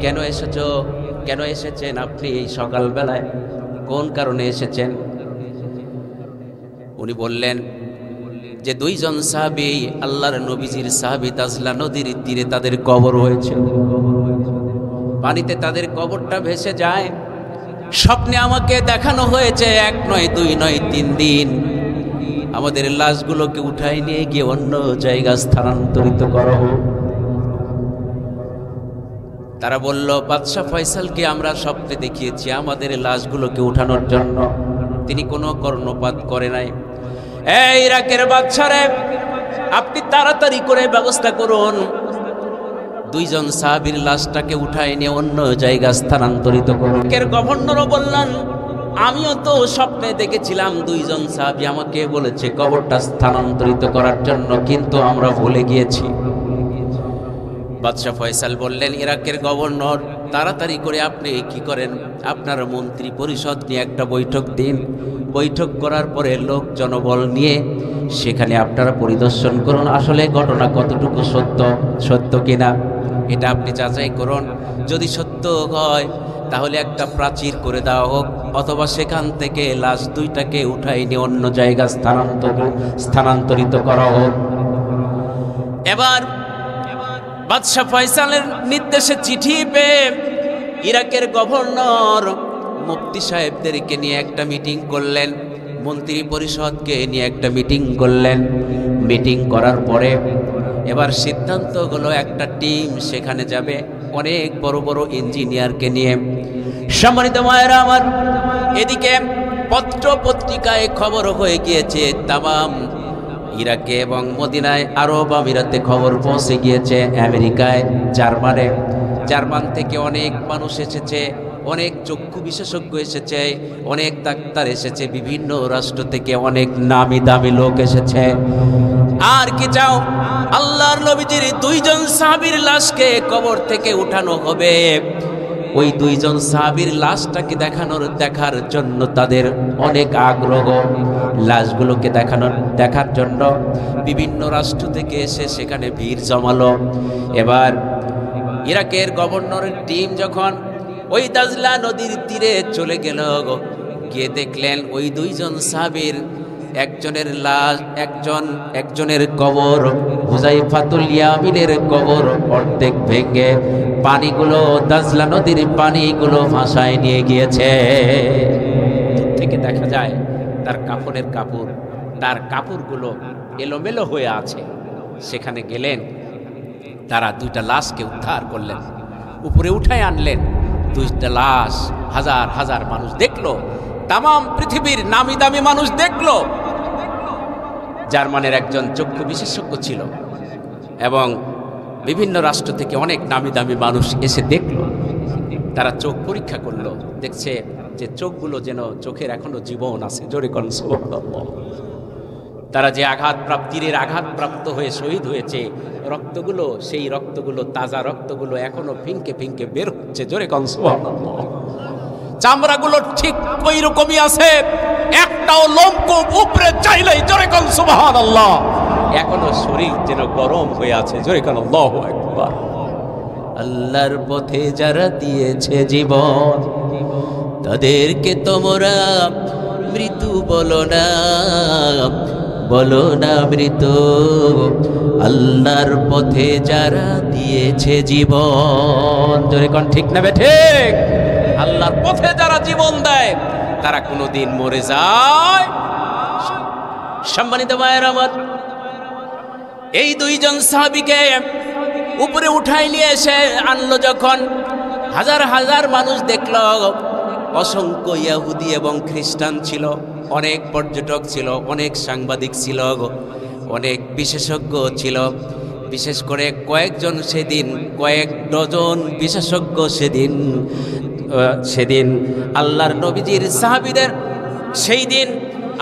কেন এসেছো? কেন এসেছেন আপনি এই সকালবেলায়? কোন কারণে এসেছেন? উনি বললেন যে দুইজন সাহাবী, আল্লাহর নবীজির সাহাবী, দাজলা নদীর তীরে তাদের কবর হয়েছে। পানিতে তাদের কবরটা ভেসে যায়। স্বপ্নে আমাকে দেখানো হয়েছে, 1 নয় 2 নয় 3 দিন আমাদের লাশগুলোকে উঠাই নিয়ে গিয়ে অন্য জায়গায় স্থানান্তরিত করা হোক। তারা বলল, বাদশাহ ফয়সালকে আমরা স্বপ্নে দেখিয়েছি আমাদের লাশগুলোকে উঠানোর জন্য, তিনি কোনো কর্ণপাত করে নাই। এই ইরাকের বাদশা রে, আপনি তাড়াতাড়ি করে ব্যবস্থা করুন, দুইজন সাহাবীর লাশটাকে উঠায় নিয়ে অন্য জায়গায় স্থানান্তরিত করুন। ইরাকের গভর্নরও বললেন, আমিও তো স্বপ্নে দেখেছিলাম দুইজন সাহাবী আমাকে বলেছে কবরটা স্থানান্তরিত করার জন্য, কিন্তু আমরা ভুলে গিয়েছি। বাদশাহ ফয়সাল বললেন, ইরাকের গভর্নর, তাড়াতাড়ি করে আপনি কি করেন, আপনার মন্ত্রী পরিষদ নিয়ে একটা বৈঠক দিন। বৈঠক করার পরে লোক জনবল নিয়ে সেখানে আপনারা পরিদর্শন করুন আসলে ঘটনা কতটুকু সত্য কিনা এটা আপনি যাচাই করুন। যদি সত্য হয় তাহলে একটা প্রাচীর করে দেওয়া হোক, অথবা সেখান থেকে লাশ দুইটাকে উঠাই নিয়ে অন্য জায়গা স্থানান্তরিত করা হোক। এবার বাদশাহ ফয়সালের নির্দেশে চিঠি পেয়ে ইরাকের গভর্নর মুফতি সাহেবদেরকে নিয়ে একটা মিটিং করলেন, মন্ত্রী পরিষদকে নিয়ে একটা মিটিং করলেন। মিটিং করার পরে এবার সিদ্ধান্ত হলো একটা টিম সেখানে যাবে, অনেক বড় বড় ইঞ্জিনিয়ারকে নিয়ে। সম্মানিত মায়েরা আমার, এদিকে পত্র পত্রিকায় খবর হয়ে গিয়েছে, তামাম ইরাকে এবং মদিনায়, আরব আমিরাতে খবর পৌঁছে গিয়েছে, আমেরিকায়, জার্মান থেকে অনেক মানুষ এসেছে, অনেক চক্ষু বিশেষজ্ঞ এসেছে, অনেক ডাক্তার এসেছে, বিভিন্ন রাষ্ট্র থেকে অনেক নামি দামি লোক এসেছে। আর কি চাও, আল্লাহর নবীজির দুইজন সাহাবীর লাশকে কবর থেকে উঠানো হবে। ওই দুইজন সাহাবীর লাশটাকে দেখার জন্য তাদের অনেক আগ্রহ। লাশগুলোকে দেখার জন্য বিভিন্ন রাষ্ট্র থেকে এসে সেখানে ভিড় জমালো। এবার ইরাকের গভর্নরের টিম যখন ওই দাজলা নদীর তীরে চলে গেল, গিয়ে দেখলেন ওই দুইজন সাহাবীর একজনের লাশ, একজনের কবর হুযায়ফাতুল ইয়ামিনের কবর অর্ধেক ভেঙে পানিগুলো, দাজলা নদীর পানিগুলো ভাসায় নিয়ে গিয়েছে। দূর থেকে দেখা যায় তার তার কাপড়গুলো এলোমেলো হয়ে আছে। সেখানে গেলেন, তারা দুইটা লাশকে উদ্ধার করলেন, উপরে উঠায় আনলেন। দুইটা লাশ হাজার হাজার মানুষ দেখলো, তামাম পৃথিবীর নামি দামি মানুষ দেখলো। জার্মানের একজন চক্ষু বিশেষজ্ঞ ছিল এবং বিভিন্ন রাষ্ট্র থেকে অনেক নামি দামি মানুষ এসে দেখলো। তারা চোখ পরীক্ষা করলো, দেখছে যে চোখগুলো যেন চোখের এখনো জীবন আছে। জোরে কোন সুবহানাল্লাহ। তারা যে তীরের আঘাতপ্রাপ্ত হয়ে শহীদ হয়েছে, রক্তগুলো, সেই রক্তগুলো, তাজা রক্তগুলো এখনো ফিনকে ফিনকে বের হচ্ছে। জোরে কোন সুবহানাল্লাহ। চামড়াগুলো ঠিক ওই রকমই আছে, একটাও লোমকূপ উপরে চাইলেই, জোরে কোন সুবহানাল্লাহ, এখনো শরীর যেন গরম হয়ে আছে। জোরে কোন আল্লাহু আকবার। আল্লাহর পথে যারা দিয়েছে জীবন, তাদেরকে তোমরা মৃত্যু বলো না মৃত্যু। আল্লাহর পথে যারা দিয়েছে জীবন, জোরে কোন ঠিক না ঠিক? আল্লাহর পথে যারা জীবন দেয় তারা কোনোদিন মরে যায়। সম্মানিত ভাইয়ের আমার, এই দুইজন সাহাবীকে উপরে উঠাই নিয়ে এসে আনলো যখন, হাজার হাজার মানুষ দেখল। অসংখ্য ইহুদি এবং খ্রিস্টান ছিল, অনেক পর্যটক ছিল, অনেক সাংবাদিক ছিল, অনেক বিশেষজ্ঞ ছিল। বিশেষ করে কয়েক ডজন বিশেষজ্ঞ সেদিন আল্লাহর নবীজির সাহাবীদের, সেই দিন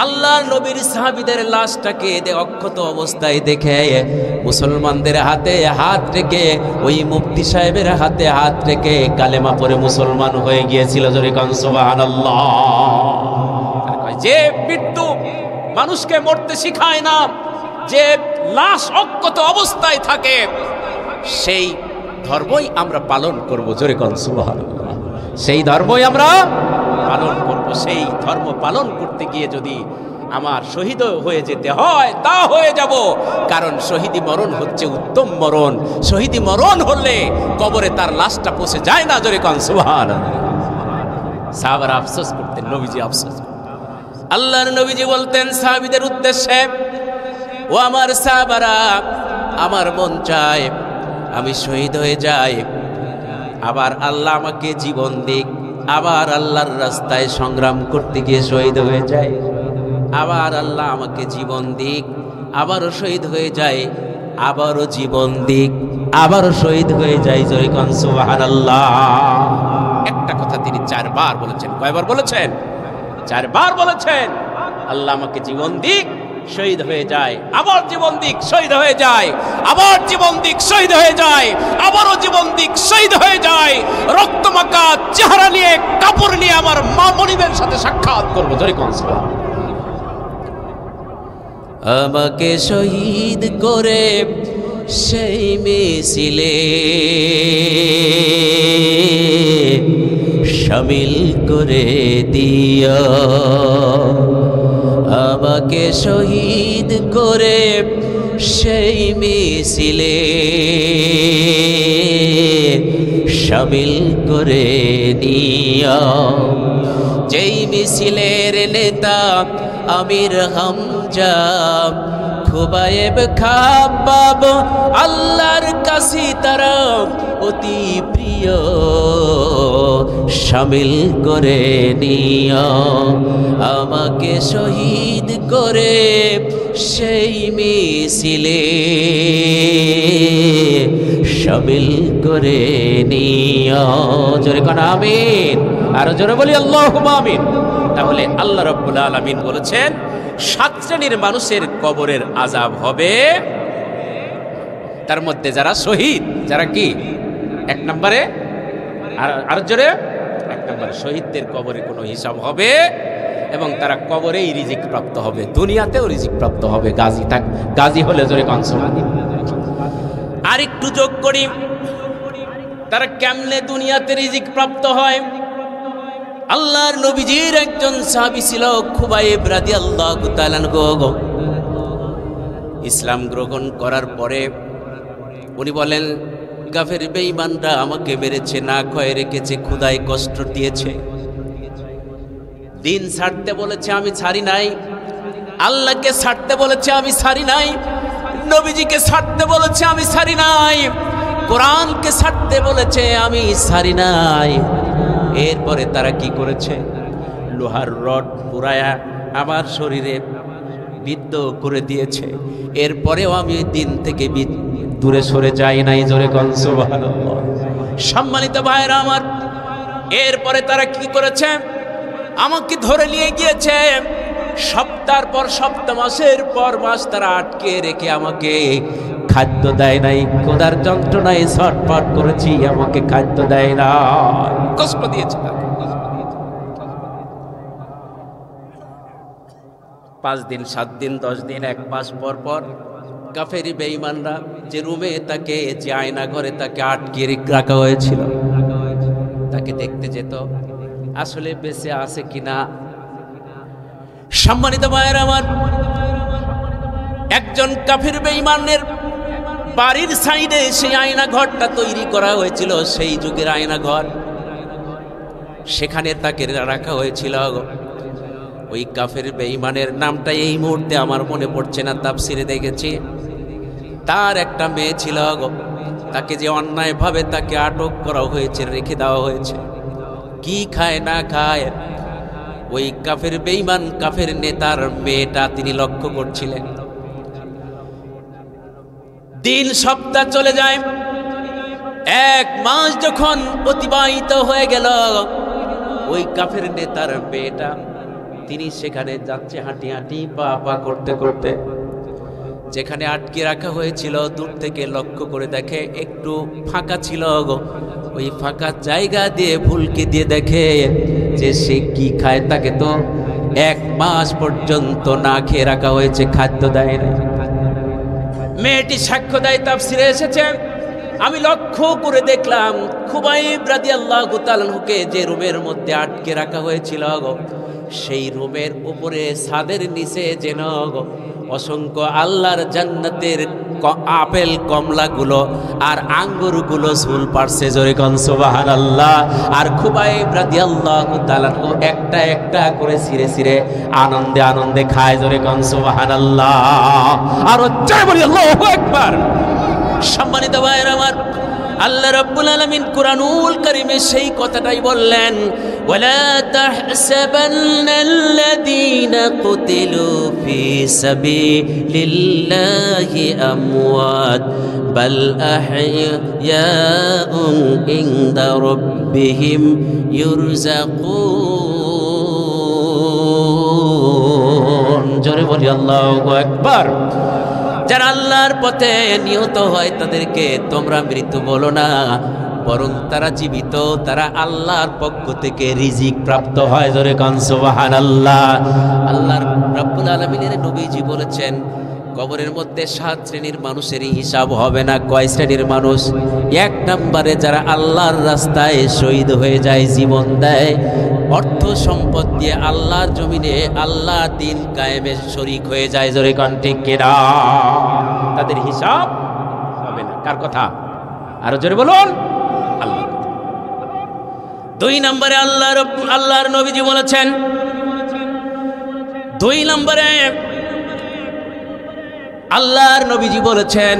আল্লাহর নবীর সাহাবীদের লাশটাকে অক্ষত অবস্থায় দেখে মুসলমানদের হাতে হাত রেখে, ওই মুফতি সাহেবের হাতে হাত রেখে কালেমা পড়ে মুসলমান হয়ে গিয়েছিল। জোরে কোন সুবহানাল্লাহ। যে মৃত্যু মানুষকে মরতে শিখায় না, যে লাশ অক্ষত অবস্থায় থাকে, সেই ধর্মই আমরা পালন করব। জোরে কোন সুবহানাল্লাহ। সেই ধর্মই আমরা পালন করব। সেই ধর্ম পালন করতে গিয়ে যদি আমার শহীদ হয়ে যেতে হয়, তা হয়ে যাব। কারণ শহীদি মরণ হচ্ছে উত্তম মরণ। শহীদি মরণ হলে কবরে তার লাশটা পৌঁছে যায় না। জোরে কোন সুবহানাল্লাহ। সাহাবারা আফসোস করতেন, নবীজি আফসোস করতেন। আল্লাহর নবীজি বলতেন সাহাবীদের উদ্দেশ্যে, ও আমার সাহাবারা, আমার মন চায় আমি শহীদ হয়ে যাই, আবার আল্লাহ আমাকে জীবন দিক, আবার আল্লাহর রাস্তায় সংগ্রাম করতে গিয়ে শহীদ হয়ে যায়, আবার আল্লাহ আমাকে জীবন দিক, আবারও শহীদ হয়ে যায়, আবারও জীবন দিক, আবারও শহীদ হয়ে যায়। জয় কোন সুবহানাল্লাহ। একটা কথা তিনি 4 বার বলেছেন। কয়বার বলেছেন? 4 বার বলেছেন। আল্লাহ আমাকে জীবন দিক, শহীদ হয়ে যায়, আবার জীবন দিক শহীদ হয়ে যায়, আবার জীবন দিক শহীদ হয়ে যায়, আবারও জীবন দিক শহীদ হয়ে যায়। রক্তমাখা চেহারা নিয়ে, কাপড় নিয়ে আমার মা মনিবের সাথে সাক্ষাৎ করবো। জোরে কোন সুবহানাল্লাহ। আমাকে শহীদ করে সেই মিছিলে শামিল করে দিও, আমাকে শহীদ করে সেই মিছিলে শামিল করে নিও। যেই মিছিলের নেতা আমির হামজা, খুবায়েব খাব্বাব আল্লাহর কাছে তারা অতি প্রিয়, শামিল করে নিও। আমাকে শহীদ করে সেই মিছিলে শামিল করে নিও। জোরে কোন আমিন, আরো জোরে বলি আল্লাহুম্মা আমিন। তাহলে আল্লাহ রাব্বুল আলামিন বলেছেন 7 শ্রেণীর মানুষের কবরের আযাব হবে, তার মধ্যে যারা শহীদ, যারা কি 1 নম্বরে, আর জোরে 1 নম্বরে শহীদদের কবরে কোনো হিসাব হবে এবং তারা কবরেই রিজিক প্রাপ্ত হবে, দুনিয়াতেও রিজিক প্রাপ্ত হবে। গাজী হলে জোরে কোন সুবহানাল্লাহ। আর একটু যোগ করি, তারা কেমনে দুনিয়াতে রিজিক প্রাপ্ত হয়। আল্লাহর নবীজির একজন সাহাবী ছিল খুবাইব রাদিয়াল্লাহু তাআলা আনহু। ইসলাম গ্রহণ করার পরে উনি বলেন, কাফের বেঈমানরা আমাকে মেরেছে, না খয়ে রেখেছে, ক্ষুধায় কষ্ট দিয়েছে, দিন ছাড়তে বলেছে আমি ছাড়ি নাই, আল্লাহকে ছাড়তে বলেছে আমি ছাড়ি নাই, নবীজিকে ছাড়তে বলেছে আমি ছাড়ি নাই, কোরআনকে ছাড়তে বলেছে আমি ছাড়ি নাই। এরপরে তারা কি করেছে, লোহার রড পুরায়া আমার শরীরে বিদ্ধ করে দিয়েছে, এরপরেও আমি দিন থেকে দূরে সরে যাই নাই। জোরে কোন সুবহানাল্লাহ। সম্মানিত ভাইরা আমার, এরপরে তারা কি করেছে, আমাকে ধরে নিয়ে গিয়েছে, সপ্তাহের পর সপ্তাহ, মাসের পর মাস তারা আটকে রেখে আমাকে খাদ্য দেয় নাই, ক্ষুধার যন্ত্রণায় ছটফট করেছি, আমাকে খাদ্য দেয় না, কষ্ট দিয়েছে। 5 দিন, 7 দিন, 10 দিন, 1 মাস পর পর কাফেরি বেঈমানরা যে রুমে তাকে, যে আয়না ঘরে তাকে আটকে রাখা হয়েছিল, তাকে দেখতে যেত আসলে বেঁচে আছে কিনা। সম্মানিত ভাইয়েরা আমার, একজন কাফের বেঈমানের বাড়ির সাইডে সেই আয়না ঘরটা তৈরি করা হয়েছিল, সেই যুগের আয়না ঘর, সেখানে তাকে রাখা হয়েছিল। ওই কাফের বেঈমানের নামটা এই মুহূর্তে আমার মনে পড়ছে না, তাফসিরে দেখেছি। তার একটা মেয়ে ছিল, তাকে যে অন্যায়ভাবে তাকে আটক করা হয়েছে, রেখে দেওয়া হয়েছে, কি খায় না খায় ওই কাফের বেঈমান কাফের নেতার মেয়েটা তিনি লক্ষ্য করছিলেন। দিন সপ্তাহ চলে যায়, 1 মাস যখন অতিবাহিত হয়ে গেল, ওই কাফের নেতার মেয়েটা তিনি সেখানে যাচ্ছে, হাঁটি হাঁটি পা পা করতে করতে, যেখানে আটকে রাখা হয়েছিল দূর থেকে লক্ষ্য করে দেখে একটু ফাঁকা ছিল, ওই ফাঁকা জায়গা দিয়ে ভুলকে দিয়ে দেখে যে সে কি খায়, তাকে তো 1 মাস পর্যন্ত না খেয়ে রাখা হয়েছে, খাদ্য দেয় না। মেয়েটি সাক্ষ্য দেয়, তাফসিরে এসেছে, আমি লক্ষ্য করে দেখলাম খুবাইব রাদিয়াল্লাহু তাআলা আনহুকে যে রুমের মধ্যে আটকে রাখা হয়েছিল, সেই রুমের উপরে ছাদের নিচে যেন অসংখ্য আল্লাহর জান্নাতের আপেল কমলাগুলো আর আঙ্গুরগুলো ঝুল পারছে। জোরে কোন সুবহানাল্লাহ। আর খুবাইব রাদিয়াল্লাহু তাআলা একটা একটা করে ছিঁড়ে ছিঁড়ে আনন্দে আনন্দে খায়। জোরে কোন সুবহানাল্লাহ। আর জয় বলি আল্লাহু আকবার। সম্মানিত ভাইরা আমার, আল্লাহ রাব্বুল আলামিন কুরআনুল কারীমে সেই কথাটাই বললেন, ওয়ালা তাহসাবান্নাল্লাযীনা কুতিলু ফি সাবিলিল্লাহি আমওয়াত বাল আহইয়াউন ইনদা রাব্বিহিম ইরযাকুন। জোরে বলি আল্লাহু আকবার। যারা আল্লাহর পথে নিহত হয় তাদেরকে তোমরা মৃত্যু বলো না, বরং তারা জীবিত, তারা আল্লাহর পক্ষ থেকে রিজিক প্রাপ্ত হয়। জোরে কান সুবহানাল্লাহ। আল্লাহর রাব্বুল আলামিনের নবীজি বলেছেন কবরের মধ্যে 7 শ্রেণীর মানুষেরই হিসাব হবে না। কয় শ্রেণীর মানুষ? 1 নম্বরে যারা আল্লাহর রাস্তায় শহীদ হয়ে যায়, জীবন দেয়, অর্থ সম্পদ দিয়ে আল্লাহর জমিনে আল্লাহ দিন কায়েমে শরীক হয়ে যায়। জোরে কান ঠিক কিনা? তাদের হিসাব হবে না। কার কথা? আরো জোরে বলুন। আল্লাহ। 2 নম্বরে আল্লাহর নবীজি বলেছেন, 2 নম্বরে আল্লাহর নবীজি বলেছেন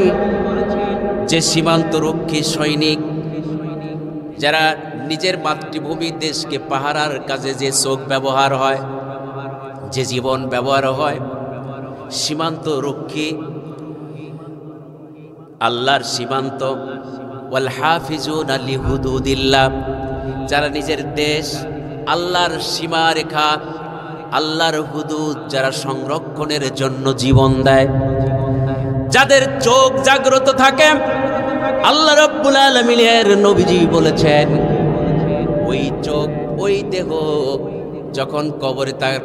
যে সীমান্ত রক্ষী সৈনিক, যারা নিজের মাতৃভূমি দেশকে পাহারার কাজে যে চোখ ব্যবহার হয়, যে জীবন ব্যবহার হয়, সীমান্ত রক্ষী, আল্লাহর সীমান্ত, ওয়াল হাফিজুনা লিহুদুদিল্লাহ, যারা নিজের দেশ, আল্লাহর সীমারেখা, আল্লাহর হুদুদ যারা সংরক্ষণের জন্য জীবন দেয়, যাদের চোখ জাগ্রত থাকে, আল্লাহ রাব্বুল আলামিনের নবীজি বলেছেন ওই চোখ, ওই দেহ যখন কবরে তার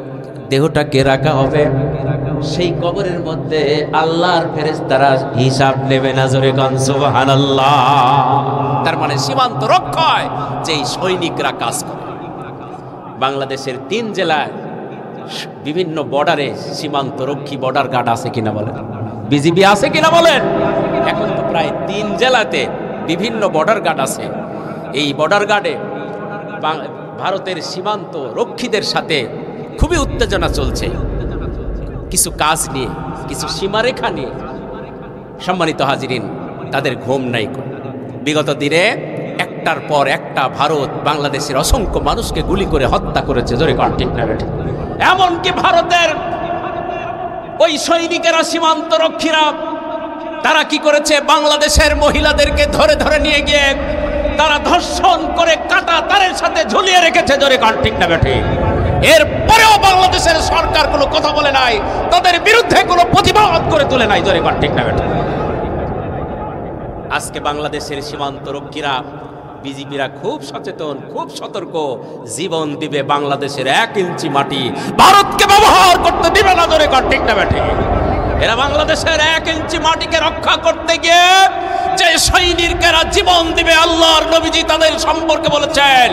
দেহটাকে রাখা হবে, সেই কবরের মধ্যে আল্লাহর ফেরেশতারা হিসাব নেবে না। জোরে কান সুবহানাল্লাহ। তার মানে সীমান্ত রক্ষায় যেই সৈনিকরা কাজ করে। বাংলাদেশের 3 জেলায় বিভিন্ন বর্ডারে সীমান্ত রক্ষী বর্ডার গার্ড আছে কিনা বলেন? বিজিবি আছে কিনা বলেন? এখন তো প্রায় 3 জেলাতে বিভিন্ন বর্ডার গার্ড আছে। এই বর্ডার গার্ডে ভারতের সীমান্ত রক্ষীদের সাথে খুবই উত্তেজনা চলছে, কিছু কাজ নিয়ে, কিছু সীমারেখা নিয়ে। সম্মানিত হাজিরিন, তাদের ঘুম নাই। বিগত দিনে একটার পর একটা ভারত বাংলাদেশের অসংখ্য মানুষকে গুলি করে হত্যা করেছে। জোরে কান ঠিক না? এমনকি ভারতের ওই সৈনিকেরা, সীমান্ত রক্ষীরা, তারা কি করেছে? বাংলাদেশের মহিলাদেরকে ধরে ধরে নিয়ে গিয়ে তারা ধর্ষণ করে কাটা তারের সাথে ঝুলিয়ে রেখেছে। জোরে কান ঠিক না? এরপরেও বাংলাদেশের সরকার কোনো কথা বলে নাই, তাদের বিরুদ্ধে কোনো প্রতিবাদ করে তুলে নাই। জোরে কান ঠিক না? আজকে বাংলাদেশের সীমান্ত রক্ষীরা, বিজিবিরা খুব সচেতন, খুব সতর্ক। জীবন দিবে বাংলাদেশের 1 ইঞ্চি মাটি ভারতকে ব্যবহার করতে দিবে না। জোরে কান ঠিক না? এরা বাংলাদেশের 1 ইঞ্চি মাটিকে রক্ষা করতে গিয়ে যে সৈনিকেরা জীবন দিবে, আল্লাহর নবীজি তাদের সম্পর্কে বলেছেন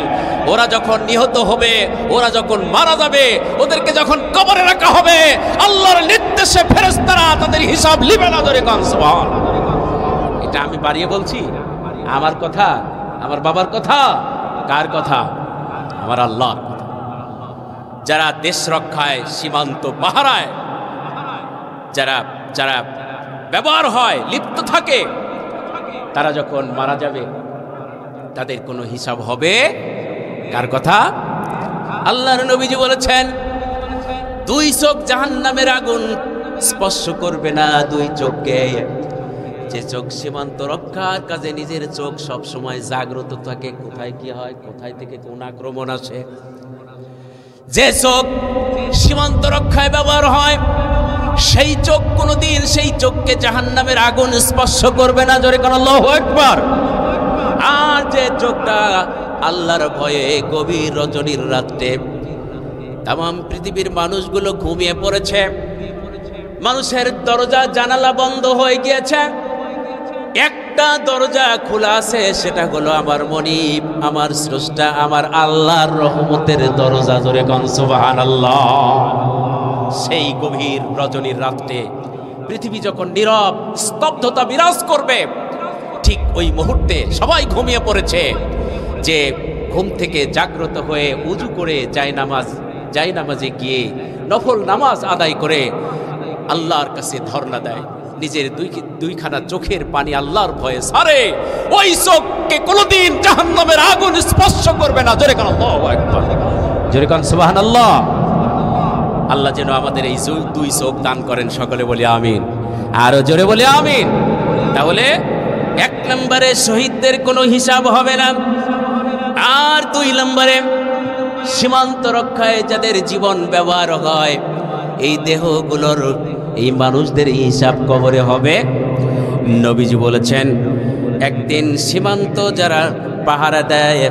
ওরা যখন নিহত হবে, ওরা যখন মারা যাবে, ওদেরকে যখন কবরে রাখা হবে, আল্লাহর নির্দেশে ফেরেশতারা তাদের হিসাব লিবে না। জোরে কান সুবহানাল্লাহ। এটা আমি বাড়িয়ে বলছি? আমার কথা? আমার বাবার কথা? কার কথা? আমার আল্লাহর কথা। যারা দেশ রক্ষায়, সীমান্ত পাহারায় যারা যারা ব্যবহার হয়, লিপ্ত থাকে, তারা যখন মারা যাবে তাদের কোনো হিসাব হবে। কার কথা? আল্লাহর নবীজি বলেছেন 2 চোখ জাহান্নামের আগুন স্পর্শ করবে না। 2 চোখকে, যে চোখ সীমান্ত রক্ষার কাজে নিজের চোখ সব সময় জাগ্রত থাকে, কোথায় কি হয়, কোথায় থেকে কোন আক্রমণ আসে, যে চোখ সীমান্ত রক্ষায় ব্যবহার হয়, সেই চোখ কোনদিন সেই চোখকে জাহান্নামের আগুন স্পর্শ করবে না। জোরে কান আল্লাহু আকবার। আর যে চোখটা আল্লাহর ভয়ে গভীর রজনীর রাতে তাম পৃথিবীর মানুষগুলো ঘুমিয়ে পড়েছে, মানুষের দরজা জানালা বন্ধ হয়ে গিয়েছে, একটা দরজা খোলা আছে, সেটা হলো আমার মনিব, আমার স্রষ্টা, আমার আল্লাহর রহমতের দরজা। জোরে কান সুবহানাল্লাহ। সেই গভীর রজনীর রাতে পৃথিবী যখন নীরব, স্তব্ধতা বিরাজ করবে, ঠিক ওই মুহূর্তে সবাই ঘুমিয়ে পড়েছে, যে ঘুম থেকে জাগ্রত হয়ে উজু করে জায়নামাজে গিয়ে নফল নামাজ আদায় করে আল্লাহর কাছে ধর্ণা দেয়, নিজের দুইখানা চোখের পানি আল্লাহর ভয়ে সারে, ওই চোখকে কোনোদিন জাহান্নামের আগুন স্পর্শ করবে না। জোরে কান আল্লাহু আকবার। জোরে কান সুবহানাল্লাহ। আল্লাহ যেন আমাদের এই 2 চোখ দান করেন। সকলে বলি আমিন। আরো জোরে বলি আমিন। তাহলে 1 নম্বরে শহীদদের কোনো হিসাব হবে না। আর 2 নম্বরে সীমান্ত রক্ষায় যাদের জীবন ব্যবহার হয়, এই দেহগুলোর এই মানুষদের হিসাব কবরে হবে। নবীজি বলেছেন একদিন সীমান্ত যারা পাহারা দেয়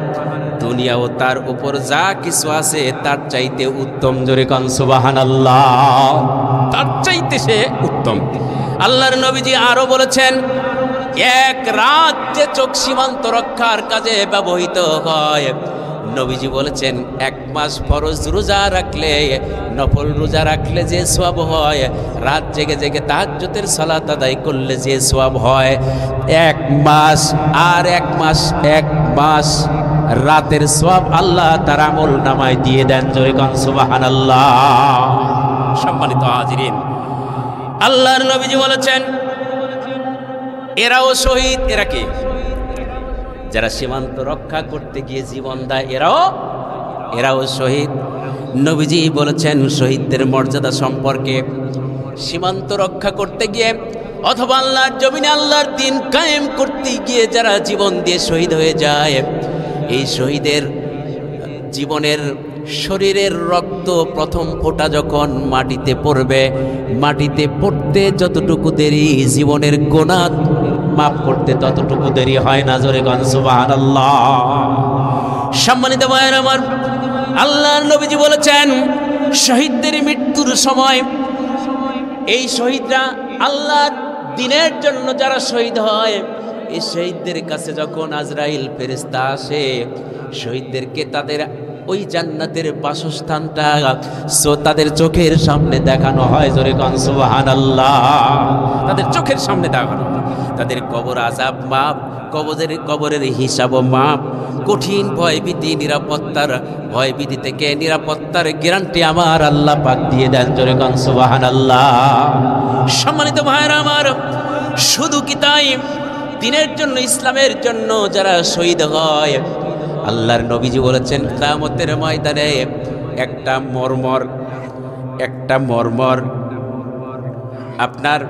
দুনিয়া ও তার উপর যা কিছু আছে তার চাইতে উত্তম, জোরে কান সুবহানাল্লাহ, তার চাইতে সে উত্তম। আল্লাহর নবীজি আরো বলেছেন এক রাত যে চোখ সীমান্ত রক্ষার কাজে ব্যবহৃত হয়, নবীজি বলেছেন 1 মাস ফরজ রোজা রাখলে, নফল রোজা রাখলে যে সওয়াব হয়, রাত জেগে জেগে তাহাজ্জুদের সালাত আদায় করলে যে সওয়াব হয়, 1 মাস আর 1 মাস রাতের সওয়াব আল্লাহ তার আমল নামায় দিয়ে দেন, জোরে কান সুবহানাল্লাহ। সম্মানিত হাজিরিন, আল্লাহর নবীজি বলেছেন এরাও শহীদ। এরা কি? যারা সীমান্ত রক্ষা করতে গিয়ে জীবন দেয় এরাও শহীদ। নবীজি বলেছেন শহীদদের মর্যাদা সম্পর্কে, সীমান্ত রক্ষা করতে গিয়ে অথবা আল্লাহর জমিনে আল্লাহর দ্বীন কায়েম করতে গিয়ে যারা জীবন দিয়ে শহীদ হয়ে যায়, এই শহীদের জীবনের শরীরের রক্ত প্রথম ফোঁটা যখন মাটিতে পড়বে, মাটিতে পড়তে যতটুকু দেরি জীবনের গুনাহ মাফ করতে ততটুকু দেরি হয় না, জোরে গান সুবহানাল্লাহ। সম্মানিত ভাইয়েরা আমার, আল্লাহর নবীজি বলেছেন শহীদদের মৃত্যুর সময় এই শহীদরা আল্লাহর দ্বীনের জন্য যারা শহীদ হয়, এই শহীদদের কাছে যখন আজরাইল ফেরেশতা আসে, শহীদদেরকে তাদের ওই জান্নাতের বাসস্থানটা তাদের চোখের সামনে দেখানো হয়, জোরে গান সুবহানাল্লাহ। তাদের চোখের সামনে দেখানো হয়, তাদের কবর আযাব মাপ, কবরের হিসাব মাপ, কঠিন ভয়ভীতি নিরাপত্তার ভয়ভীতি থেকে নিরাপত্তার গ্যারান্টি আমার আল্লাহ পাক দিয়ে দেন, জোরে গান সুবহানাল্লাহ। সম্মানিত ভাইরা আমার, শুধু কি তাই, দ্বীনের জন্য ইসলামের জন্য যারা শহীদ হয়, আল্লাহর নবীজি বলেছেন কিয়ামতের ময়দানে একটা মরমর আপনার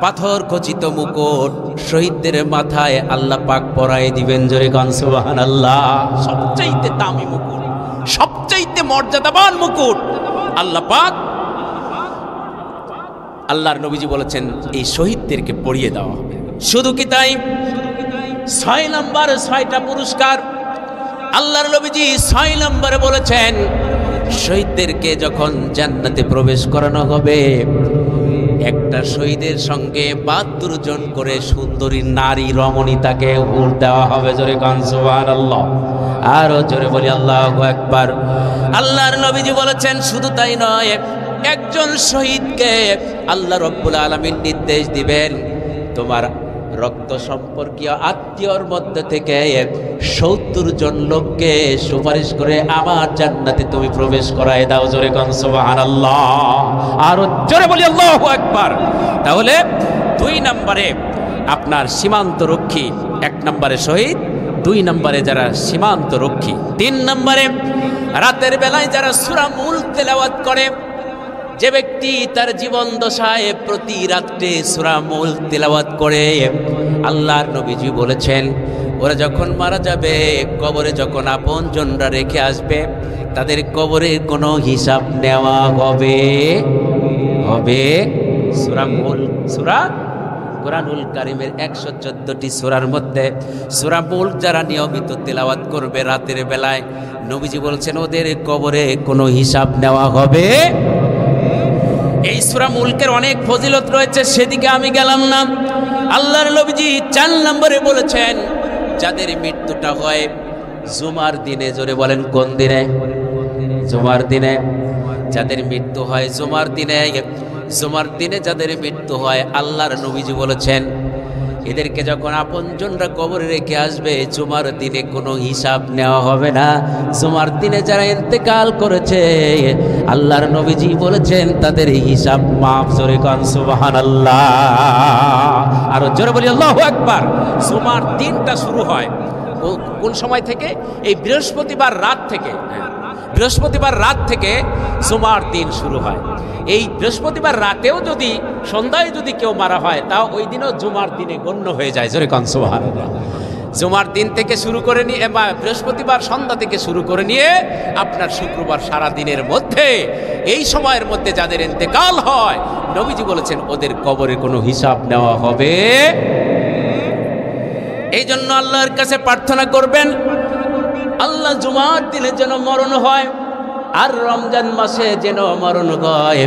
পাথর খচিত মুকুট শহীদদের মাথায় আল্লাহ পাক পরায় দিবেন, জোরে গান সুবহানাল্লাহ। সবচাইতে দামি মুকুট, সবচাইতে মর্যাদাবান মুকুট আল্লাহ পাক, আল্লাহর নবীজি বলেছেন এই শহীদদেরকে পরিয়ে দেওয়া হবে। শুধু কি তাই, 6 নম্বর 6টা পুরস্কার আল্লাহর নবীজি 6 নম্বরে বলেছেন শহীদদেরকে যখন জান্নাতে প্রবেশ করানো হবে, একটা শহীদের সঙ্গে 72 জন করে সুন্দরী নারী রমণী তাকে হুর দেওয়া হবে, জোরে গান সুবহানাল্লাহ। আরো জোরে বলি আল্লাহু আকবার। আল্লাহর নবীজি বলেছেন শুধু তাই নয়, একজন শহীদকে আল্লাহ রাব্বুল আলামিন নির্দেশ দিবেন তোমার রক্ত সম্পর্কীয় আত্মীয়র মধ্যে থেকে 70 জন লোককে সুপারিশ করে আমার জান্নাতে তুমি প্রবেশ করায় দাও, জোরে গান সুবহানাল্লাহ। আর জোরে বলি আল্লাহু আকবার। তাহলে 2 নম্বরে আপনার সীমান্ত রক্ষী, 1 নম্বরে শহীদ, 2 নম্বরে যারা সীমান্ত রক্ষী, 3 নম্বরে রাতের বেলায় যারা সূরা মুলক তেলাওয়াত করে, যে ব্যক্তি তার জীবন দশায় প্রতি রাত্রে সূরা মুলক তেলাওয়াত করে, আল্লাহর নবীজি বলেছেন ওরা যখন মারা যাবে, কবরে যখন আপনজনরা রেখে আসবে, তাদের কবরের কোনো হিসাব নেওয়া হবে। সূরা কোরআনুল কারীমের 114টি সূরার মধ্যে সূরা মুলক যারা নিয়মিত তেলাওয়াত করবে রাতের বেলায়, নবীজি বলছেন ওদের কবরে কোনো হিসাব নেওয়া হবে। এই সূরা মুলকের অনেক ফজিলত রয়েছে, সেদিকে আমি গেলাম না। আল্লাহর নবীজি 4 নম্বরে বলেছেন যাদের মৃত্যুটা হয় জুমার দিনে, জোরে বলেন কোন দিনে? জুমার দিনে। যাদের মৃত্যু হয় জুমার দিনে যাদের মৃত্যু হয়, আল্লাহর নবীজি বলেছেন এদেরকে যখন আপনজনরা কবরে রেখে আসবে, জুমার দিনে কোনো হিসাব নেওয়া হবে না। জুমার দিনে যারা ইন্তেকাল করেছে, আল্লাহর নবীজি বলেছেন তাদের হিসাব মাফ, জোরে গান সুবহানাল্লাহ। আর জোরে বলি আল্লাহু আকবার। জুমার দিনটা শুরু হয় কোন সময় থেকে? এই বৃহস্পতিবার রাত থেকে জুমার দিন শুরু হয়। এই বৃহস্পতিবার রাতেও যদি সন্ধ্যায় যদি কেউ মারা হয়, তাও ওই দিনও জুমার দিনে গণ্য হয়ে যায়, জোরে গান সুবহানাল্লাহ। জুমার দিন থেকে শুরু করে নিয়ে বা বৃহস্পতিবার সন্ধ্যা থেকে শুরু করে নিয়ে আপনার শুক্রবার সারা দিনের মধ্যে এই সময়ের মধ্যে যাদের ইন্তেকাল হয়, নবীজি বলেছেন ওদের কবরে কোনো হিসাব নেওয়া হবে। এই জন্য আল্লাহর কাছে প্রার্থনা করবেন, আল্লাহ জুমার দিনে যেন মরণ হয় আর রমজান মাসে যেন মরণ হয়।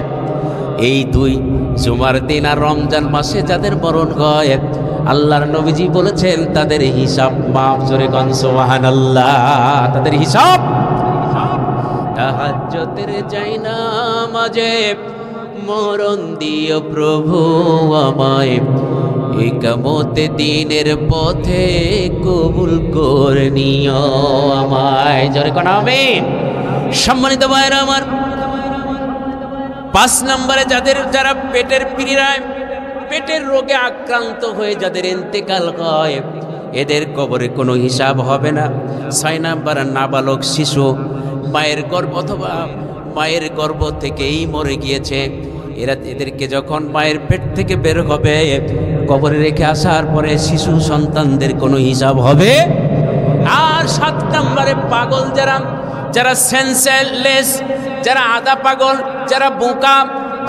এই দুই, জুমার দিন আর রমজান মাসে যাদের মরণ হয়, আল্লাহর নবীজি বলেছেন তাদের হিসাব মাফ। জোরে কোন সুবহানাল্লাহ। তাদের হিসাব, তাহাজ্জুদের যাইনা মাঝে মরণ দিও প্রভু আমায়, ইকামতে দিনের পথে কবুল করে নিও আমায়। জোরে কোন আমিন। সম্মানিত ভাইরা আমার, 5 নম্বরে যারা পেটের পীড়ায়, পেটের রোগে আক্রান্ত হয়ে যাদের ইন্তেকাল হয়, এদের কবরে কোনো হিসাব হবে না। 6 নম্বরে নাবালক শিশু, মায়ের গর্ভ অথবা মায়ের গর্ভ থেকেই মরে গিয়েছে, এদেরকে যখন মায়ের পেট থেকে বের হবে কবরে রেখে আসার পরে শিশু সন্তানদের কোনো হিসাব হবে। আর 7 নম্বরে পাগল যারা সেন্সলেস, যারা আধা পাগল, যারা বোকা,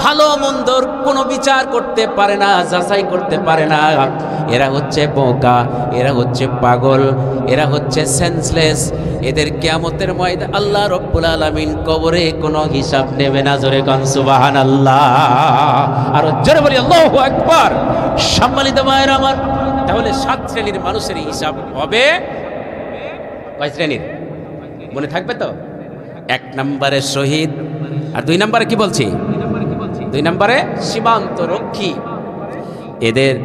ভালো মন্দর কোনো বিচার করতে পারে না, যাচাই করতে পারে না, এরা হচ্ছে বোকা, এরা হচ্ছে পাগল, এরা হচ্ছে সেন্সলেস। এদের কিয়ামতের ময়দানে আল্লাহ রব্বুল আলামিন কবরে কোনো হিসাব নেবে না। জোরে কোন সুবহানাল্লাহ। আর জোরে বলি আল্লাহু আকবার। সম্মানিত ভাইরা আমার, তাহলে 7 শ্রেণীর মানুষের হিসাব হবে। কয় শ্রেণীর মনে থাকবে তো? 1 নম্বরে শহীদ, আর 2 নম্বরে কি বলছি? 2 নম্বরে সীমান্ত রক্ষী এদের,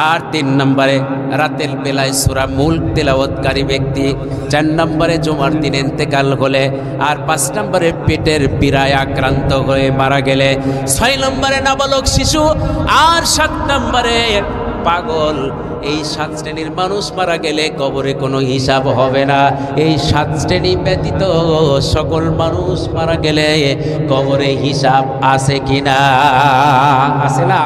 আর 3 নম্বরে রাতের বেলায় সূরা মুলক তেলাওয়াতকারী ব্যক্তি, 4 নম্বরে জুমার দিন ইন্তেকাল হলে, আর 5 নম্বরে পেটের পীড়ায় আক্রান্ত হয়ে মারা গেলে, 6 নম্বরে নাবালক শিশু, আর 7 নম্বরে পাগল। এই 7 শ্রেণীর মানুষ মারা গেলে কবরে কোনো হিসাব হবে না। এই 7 শ্রেণী ব্যতীত সকল মানুষ মারা গেলে কবরে হিসাব আছে কিনা? আছে না?